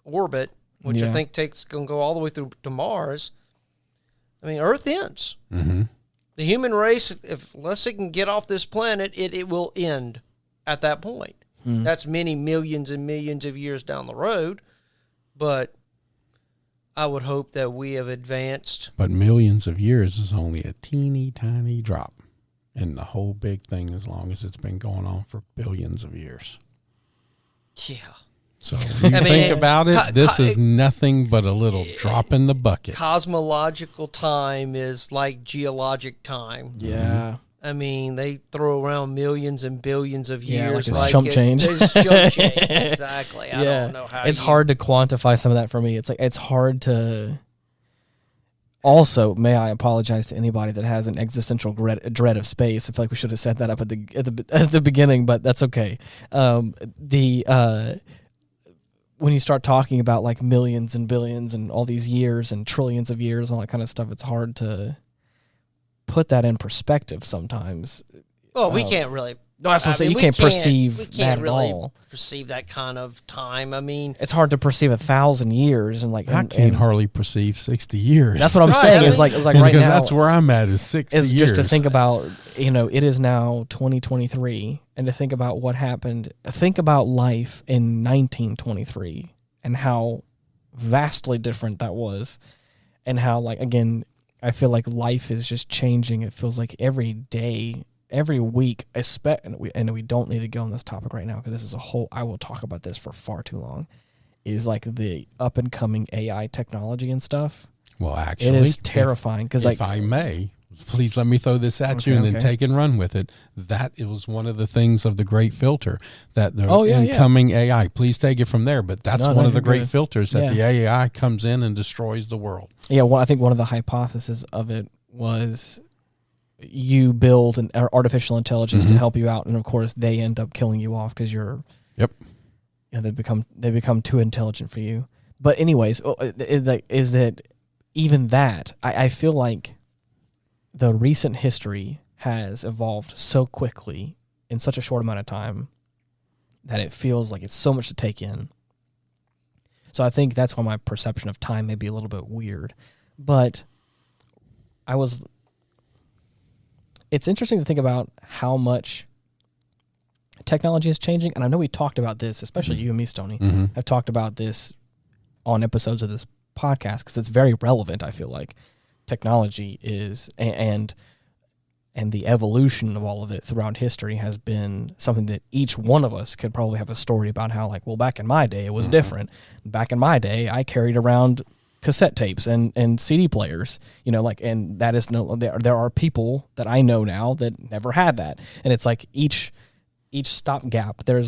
orbit, which I think going to go all the way through to Mars. I mean, Earth ends. Mm-hmm. The human race, unless it can get off this planet, it will end at that point. Mm. That's many millions and millions of years down the road, but I would hope that we have advanced. But millions of years is only a teeny tiny drop in the whole big thing, as long as it's been going on for billions of years. Yeah. So when you think about it, this is nothing but a little drop in the bucket. Cosmological time is like geologic time. Yeah. I mean, they throw around millions and billions of years. Yeah, like it's chump change. It's chump change. Exactly. I don't know how it's hard to quantify some of that for me. It's like it's hard to. Also, may I apologize to anybody that has an existential dread of space? I feel like we should have set that up at the beginning, but that's okay. When you start talking about like millions and billions and all these years and trillions of years and all that kind of stuff, it's hard to put that in perspective sometimes. Well, we can't really. No, that's what I'm saying. You can't perceive we that can't at really all. perceive that kind of time. I mean, It's hard to perceive 1,000 years and like I can't hardly perceive 60 years. That's what I'm Right, saying. I It's mean- like right because now. that's where I'm at is 60 is years. just to think about, it is now 2023, and to think about what happened. Think about life in 1923 and how vastly different that was, and how, like, again, I feel like life is just changing. It feels like every day, every week, and we don't need to go on this topic right now because this is I will talk about this for far too long, is like the up and coming AI technology and stuff. Well, actually, it is terrifying because, like, if I may, please let me throw this at you and then take and run with it. That it was one of the things of the great filter, that the incoming AI. Please take it from there. But that's one of the great filters, that the AI comes in and destroys the world. Yeah, well, I think one of the hypotheses of it was you build an artificial intelligence to help you out, and of course they end up killing you off because you're. Yep. They become too intelligent for you. But anyways, is that even that? I feel like the recent history has evolved so quickly in such a short amount of time that it feels like it's so much to take in. So I think that's why my perception of time may be a little bit weird. But it's interesting to think about how much technology is changing. And I know we talked about this, especially you and me, Stoney. Mm-hmm. I've talked about this on episodes of this podcast because it's very relevant, I feel like. Technology is, and the evolution of all of it throughout history has been something that each one of us could probably have a story about how, like, well, back in my day, it was different. Back in my day, I carried around cassette tapes and CD players, and that is there are people that I know now that never had that. And it's like each stopgap, there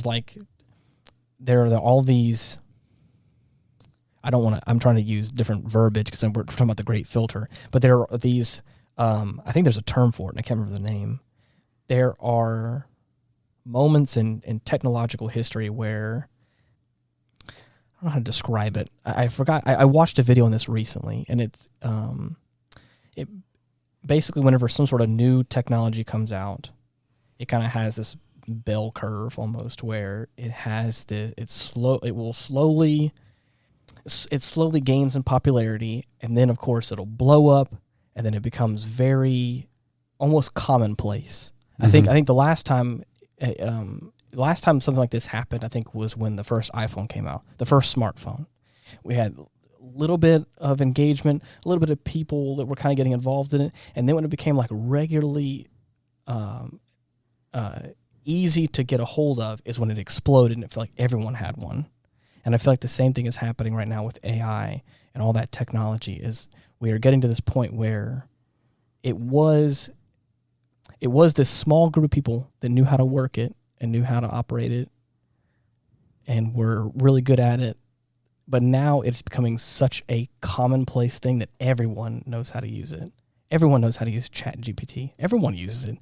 are all these, I'm trying to use different verbiage because we're talking about the great filter, but there are these, I think there's a term for it and I can't remember the name. There are moments in technological history where, I don't know how to describe it. I forgot. I watched a video on this recently, and it's it basically whenever some sort of new technology comes out, it kind of has this bell curve almost where it slowly gains in popularity, and then of course it'll blow up, and then it becomes very almost commonplace. I think the last time something like this happened, I think, was when the first iPhone came out, the first smartphone. We had a little bit of engagement, a little bit of people that were kind of getting involved in it, and then when it became like regularly easy to get a hold of is when it exploded, and it felt like everyone had one. And I feel like the same thing is happening right now with AI and all that technology. Is we are getting to this point where it was this small group of people that knew how to work it and knew how to operate it and were really good at it. But now it's becoming such a commonplace thing that everyone knows how to use it. everyone knows how to use Chat GPT. Everyone uses it.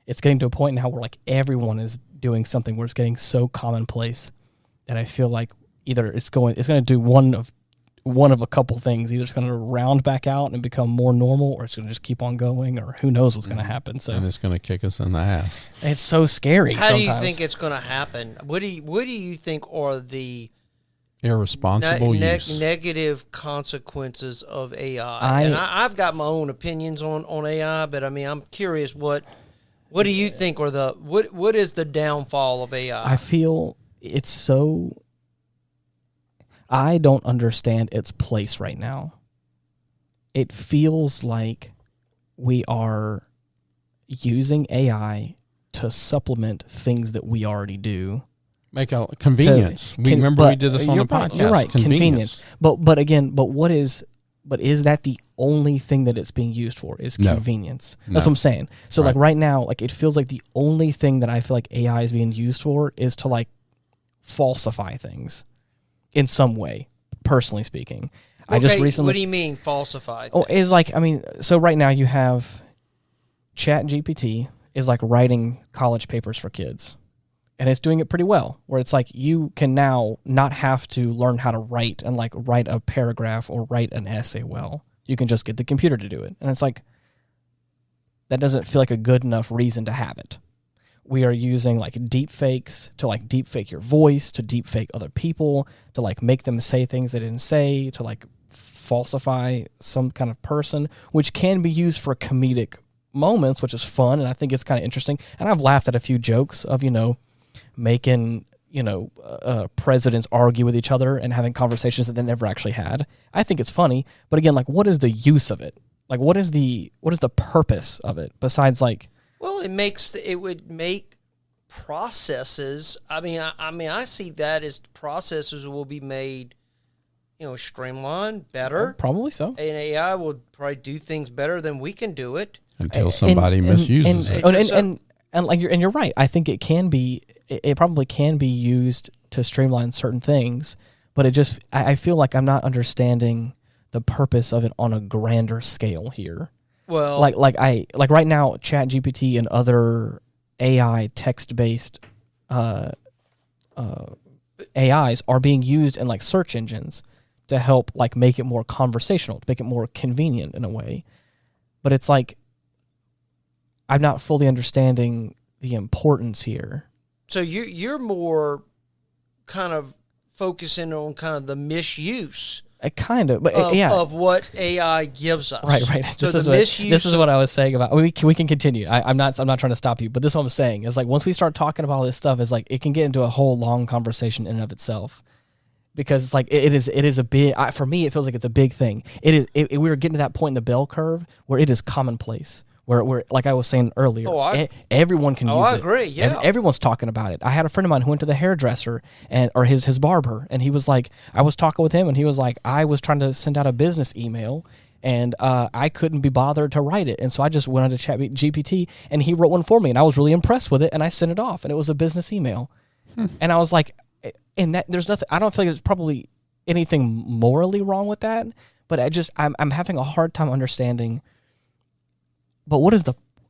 It's getting to a point now where like everyone is doing something where it's getting so commonplace that I feel like either it's going to do one of a couple things. Either it's going to round back out and become more normal, or it's going to just keep on going, or who knows what's going to happen. So, and it's going to kick us in the ass. It's so scary. How sometimes. do you think it's going to happen? What do you think are the irresponsible use, negative consequences of AI? I've got my own opinions on AI, but I mean, I'm curious what do you think are what is the downfall of AI? I feel it's so. I don't understand its place right now. It feels like we are using AI to supplement things that we already do. Make a convenience. We did this on the podcast. You're right, convenience. But is that the only thing that it's being used for? Is convenience? No. That's what I'm saying. So like right now, like it feels like the only thing that I feel like AI is being used for is to like falsify things in some way. Personally speaking, okay, I just recently. What do you mean falsify? Oh, is like so right now you have Chat GPT is like writing college papers for kids. And it's doing it pretty well, where it's like you can now not have to learn how to write and like write a paragraph or write an essay well. You can just get the computer to do it. And it's like, that doesn't feel like a good enough reason to have it. We are using like deep fakes to like deep fake your voice, to deep fake other people, to like make them say things they didn't say, to like falsify some kind of person, which can be used for comedic moments, which is fun. And I think it's kind of interesting. And I've laughed at a few jokes of, making, presidents argue with each other and having conversations that they never actually had. I think it's funny, but again, like, what is the use of it? Like, what is the purpose of it besides like? Well, it would make processes. I mean, I see that as processes will be made, streamlined, better. Probably so. And AI will probably do things better than we can do it until somebody misuses it. And you're right. I think it probably can be used to streamline certain things, but I feel like I'm not understanding the purpose of it on a grander scale here. Well, like right now, Chat GPT and other AI text-based AIs are being used in like search engines to help like make it more conversational, to make it more convenient in a way. But it's like I'm not fully understanding the importance here. So you're more kind of focusing on kind of the misuse. Of what AI gives us. Right. So this is what I was saying about. We can continue. I'm not trying to stop you, but this is what I'm saying. It's like once we start talking about all this stuff, it's like it can get into a whole long conversation in and of itself, because it's like it is a big. For me, it feels like it's a big thing. We're getting to that point in the bell curve where it is commonplace. Where like I was saying earlier, everyone can use it. I agree, yeah. Everyone's talking about it. I had a friend of mine who went to the hairdresser or his barber, and he was like, I was talking with him, and he was like, I was trying to send out a business email, and I couldn't be bothered to write it, and so I just went on to Chat GPT, and he wrote one for me, and I was really impressed with it, and I sent it off, and it was a business email, and I was like, and that there's nothing. I don't feel like there's probably anything morally wrong with that, but I'm having a hard time understanding. But what is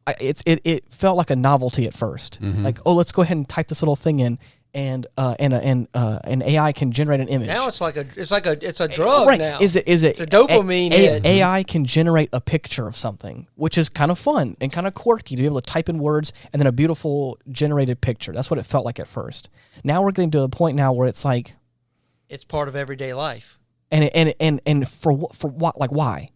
it felt like a novelty at first. Mm-hmm. Like, let's go ahead and type this little thing in, and an AI can generate an image. Now it's a drug right. now. It's a dopamine hit. AI can generate a picture of something, which is kind of fun and kind of quirky to be able to type in words and then a beautiful generated picture. That's what it felt like at first. Now we're getting to a point now where it's like it's part of everyday life. And for what? Like, why?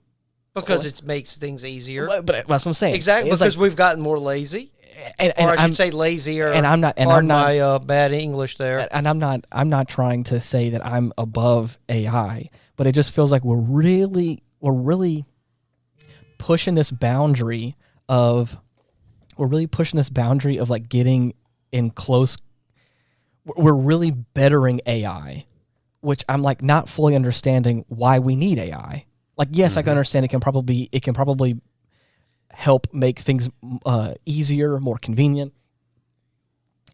Because it makes things easier. But that's what I'm saying. Exactly, it's because we've gotten more lazy. Or I should say lazier. And I'm not. My bad English there. And I'm not trying to say that I'm above AI, but it just feels like we're really pushing this boundary of like getting in close. We're really bettering AI, which I'm like not fully understanding why we need AI. Like, yes, mm-hmm. I can understand it can probably help make things easier, more convenient.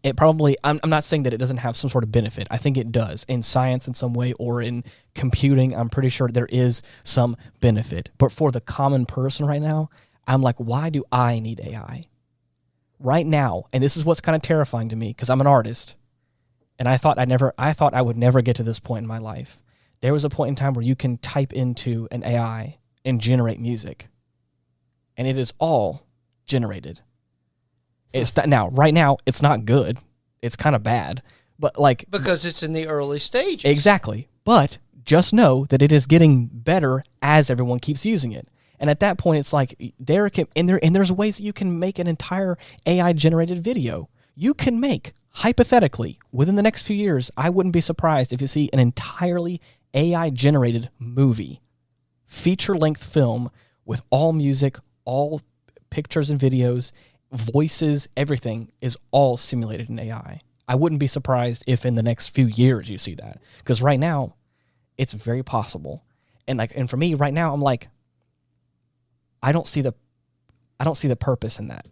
It probably, I'm not saying that it doesn't have some sort of benefit. I think it does in science in some way, or in computing. I'm pretty sure there is some benefit. But for the common person right now, I'm like, why do I need AI? Right now, and this is what's kind of terrifying to me because I'm an artist, and I thought I would never get to this point in my life. There was a point in time where you can type into an AI and generate music, and it is all generated. It's not, right now it's not good. It's kind of bad, but like because it's in the early stages. Exactly. But just know that it is getting better as everyone keeps using it. And at that point, it's like there's ways that you can make an entire AI generated video. You can make, hypothetically, within the next few years, I wouldn't be surprised if you see an entirely AI generated movie, feature length film with all music, all pictures and videos, voices, everything is all simulated in AI. I wouldn't be surprised if in the next few years you see that, because right now it's very possible. And for me right now, I'm like, I don't see the purpose in that.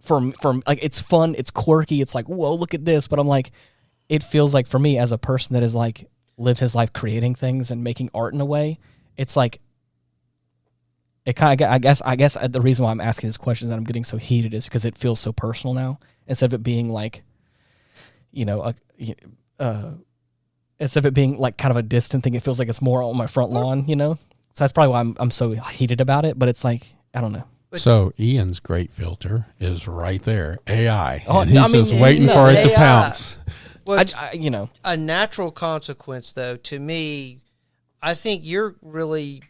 For like, it's fun, it's quirky, it's like, whoa, look at this. But I'm like, it feels like for me as a person that has like lived his life creating things and making art in a way, it's like, it kind of, I guess the reason why I'm asking this question is that I'm getting so heated is because it feels so personal now, instead of it being like, instead of it being like kind of a distant thing, it feels like it's more on my front lawn, So that's probably why I'm so heated about it. But it's like, I don't know. So Ian's great filter is right there, AI, Oh, and he's just waiting for it to pounce. Well, I a natural consequence, though, to me, I think you're really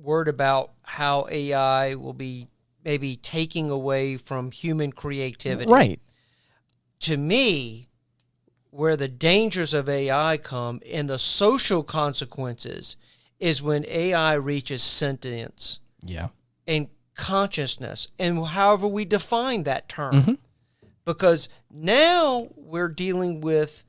worried about how AI will be maybe taking away from human creativity. Right. To me, where the dangers of AI come and the social consequences is when AI reaches sentience. Yeah. And consciousness, and however we define that term. Because now we're dealing with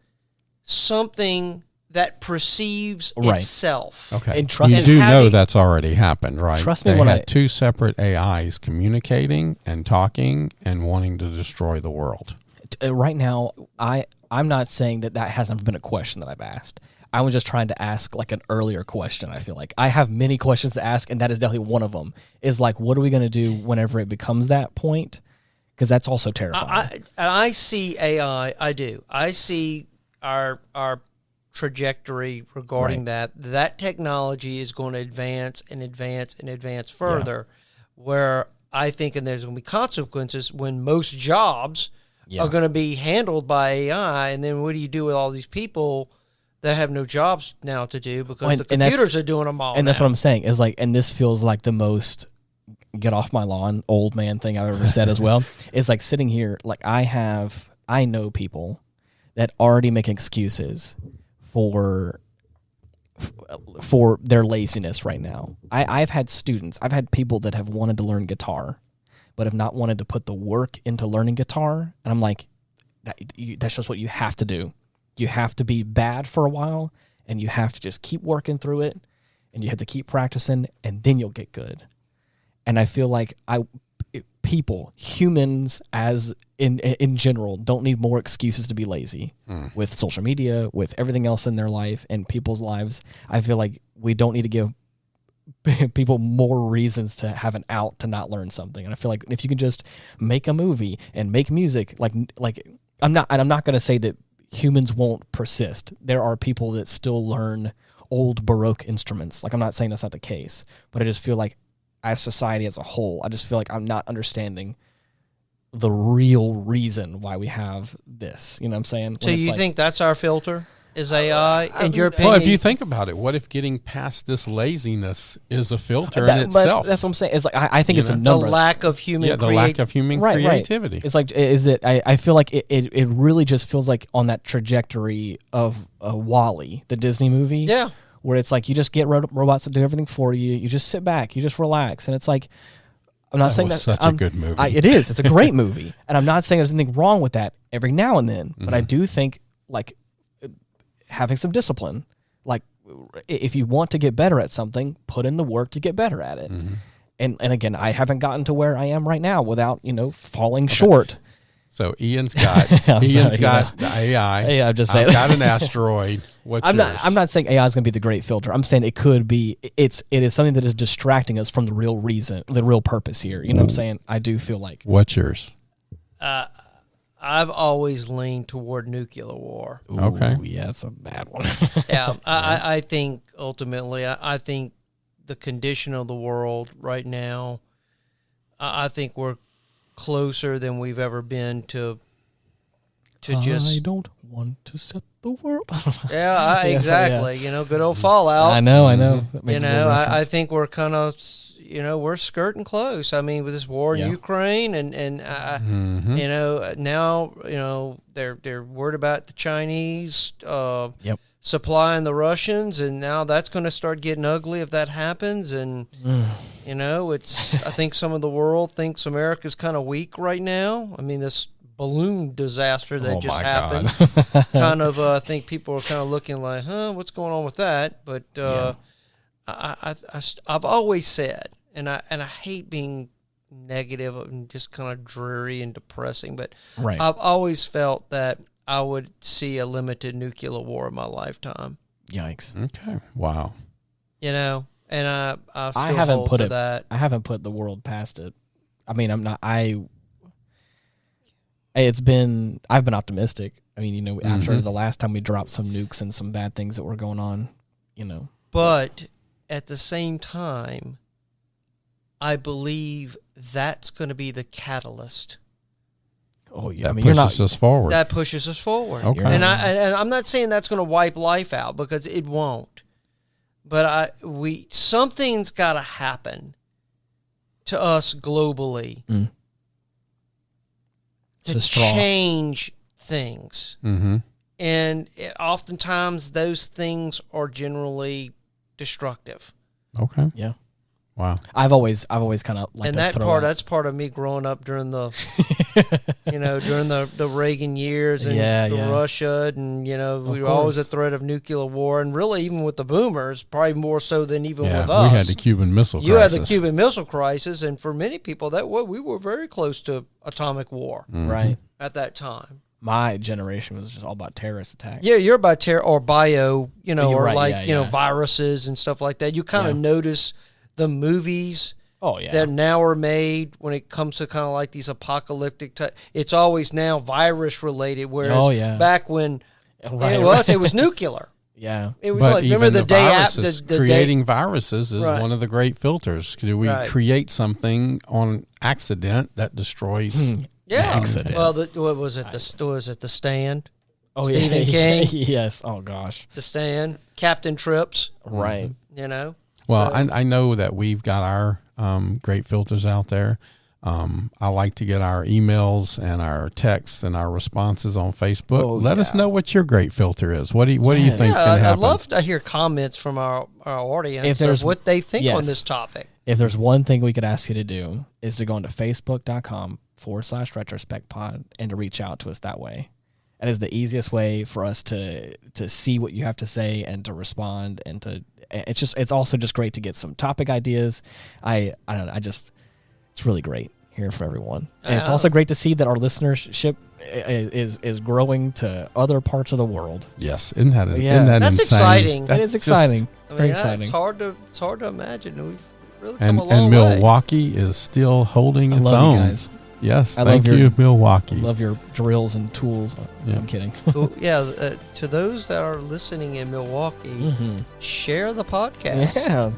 something that perceives itself. Okay. And trust you me, do know that's already happened, right? Trust me they when had two separate AIs communicating and talking and wanting to destroy the world. Right now, I'm not saying that hasn't been a question that I've asked. I was just trying to ask like an earlier question. I feel like I have many questions to ask, and that is definitely one of them. Is like, what are we going to do whenever it becomes that point? Because that's also terrifying. I see AI. I do. I see our trajectory regarding that. That technology is going to advance and advance and advance further. Yeah. Where I think, and there's going to be consequences when most jobs are going to be handled by AI, and then what do you do with all these people that have no jobs now to do because the computers are doing them all. And that's what I'm saying is like, and this feels like the most get off my lawn old man thing I've ever said as well. It's like sitting here, like I know people that already make excuses for their laziness right now. I've had people that have wanted to learn guitar, but have not wanted to put the work into learning guitar. And I'm like, that's just what you have to do. You have to be bad for a while, and you have to just keep working through it, and you have to keep practicing, and then you'll get good. And I feel like humans as in general, don't need more excuses to be lazy. With social media, with everything else in their life and people's lives. I feel like we don't need to give people more reasons to have an out to not learn something. And I feel like if you can just make a movie and make music, like I'm not going to say that humans won't persist. There are people that still learn old Baroque instruments. Like, I'm not saying that's not the case, but I just feel like as society as a whole, I just feel like I'm not understanding the real reason why we have this. You know what I'm saying? So you think that's our filter? Is AI, in your opinion? Well, if you think about it, what if getting past this laziness is a filter in itself? That's what I'm saying. It's like I think it's a number. The lack of human creativity. Right. It's like, I feel like it really just feels like on that trajectory of WALL-E, the Disney movie. Yeah. Where it's like you just get robots to do everything for you. You just sit back. You just relax. And it's like, I'm not saying that was such a good movie. It is. It's a great movie. And I'm not saying there's anything wrong with that every now and then. But I do think, like, having some discipline, like if you want to get better at something, put in the work to get better at it. And again, I haven't gotten to where I am right now without falling short. So Ian's got the AI. Hey, I'm just saying. I've got an asteroid. What's I'm yours? not saying AI is going to be the great filter. I'm saying it could be. It is something that is distracting us from the real reason, the real purpose here. You know what I'm saying? I do feel like. What's yours? I've always leaned toward nuclear war. Ooh, Okay. Yeah, that's a bad one. Yeah, I think ultimately, I think the condition of the world right now, I think we're closer than we've ever been to just. I don't want to set the world. Yeah, exactly. You know, good old Fallout. I know. That makes You a know, good I reference. think we're kind of, we're skirting close. I mean, with this war in Ukraine, and you know, now they're worried about the Chinese supplying the Russians, and now that's going to start getting ugly if that happens. And you know, I think some of the world thinks America's kind of weak right now. I mean, this balloon disaster that just happened, kind of. I think people are kind of looking like, what's going on with that? But I've always said, and I hate being negative and just kind of dreary and depressing, but I've always felt that I would see a limited nuclear war in my lifetime. Yikes. Okay. Wow. You know, and I still haven't hold put to it. that. I haven't put the world past it. I mean, I'm not. I've been optimistic. I mean, you know, after the last time we dropped some nukes and some bad things that were going on, you know. But at the same time, I believe that's going to be the catalyst. Oh yeah, That I mean, pushes us forward. That pushes us forward. Okay. And I'm not saying that's going to wipe life out, because it won't. But something's got to happen to us globally to change things. Mm-hmm. And oftentimes those things are generally destructive. Okay. Yeah. Wow. I've always kind of like. And that's part of me growing up during the, during the Reagan years and Russia, and we were always a threat of nuclear war, and really even with the boomers, probably more so than even with us. We had the Cuban Missile Crisis. You had the Cuban Missile Crisis, and for many people, we were very close to atomic war, right, at that time. My generation was just all about terrorist attacks. Yeah, you're about terror or bio, or right, viruses and stuff like that. You kind of notice the movies that now are made when it comes to kind of like these apocalyptic it's always now virus related, whereas back when it was nuclear. Yeah. It was remember the day after creating viruses is one of the great filters. We create something on accident that destroys accident. Well, what was it? The Stand? Oh, Stephen King? Yes. Oh gosh. The Stand. Captain Trips. Right. Well, I know that we've got our great filters out there. I like to get our emails and our texts and our responses on Facebook. Let us know what your great filter is. What do you think is going to happen? I'd love to hear comments from our audience of what they think on this topic. If there's one thing we could ask you to do, is to go into facebook.com/retrospect pod and to reach out to us that way. That is the easiest way for us to see what you have to say and to respond, and it's also just great to get some topic ideas. I don't know, it's really great hearing from everyone. And it's also great to see that our listenership is growing to other parts of the world. Yes, isn't that that's insane? exciting. It is exciting. It's very exciting. It's hard to imagine. We've really come a long and way. Milwaukee is still holding its I love own. You guys. Yes, thank you, Milwaukee. I love your drills and tools. Yeah. I'm kidding. To those that are listening in Milwaukee, share the podcast. Yeah.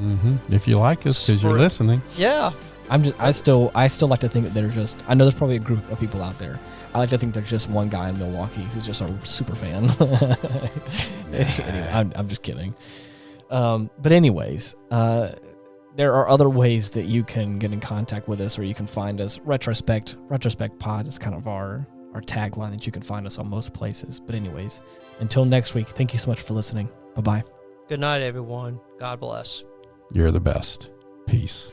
If you like us, because you're listening. Yeah. I still like to think that I know there's probably a group of people out there. I like to think there's just one guy in Milwaukee who's just a super fan. Anyway, I'm just kidding. But anyways, there are other ways that you can get in contact with us, or you can find us. Retrospect Pod is kind of our tagline that you can find us on most places. But anyways, until next week, thank you so much for listening. Bye-bye. Good night, everyone. God bless. You're the best. Peace.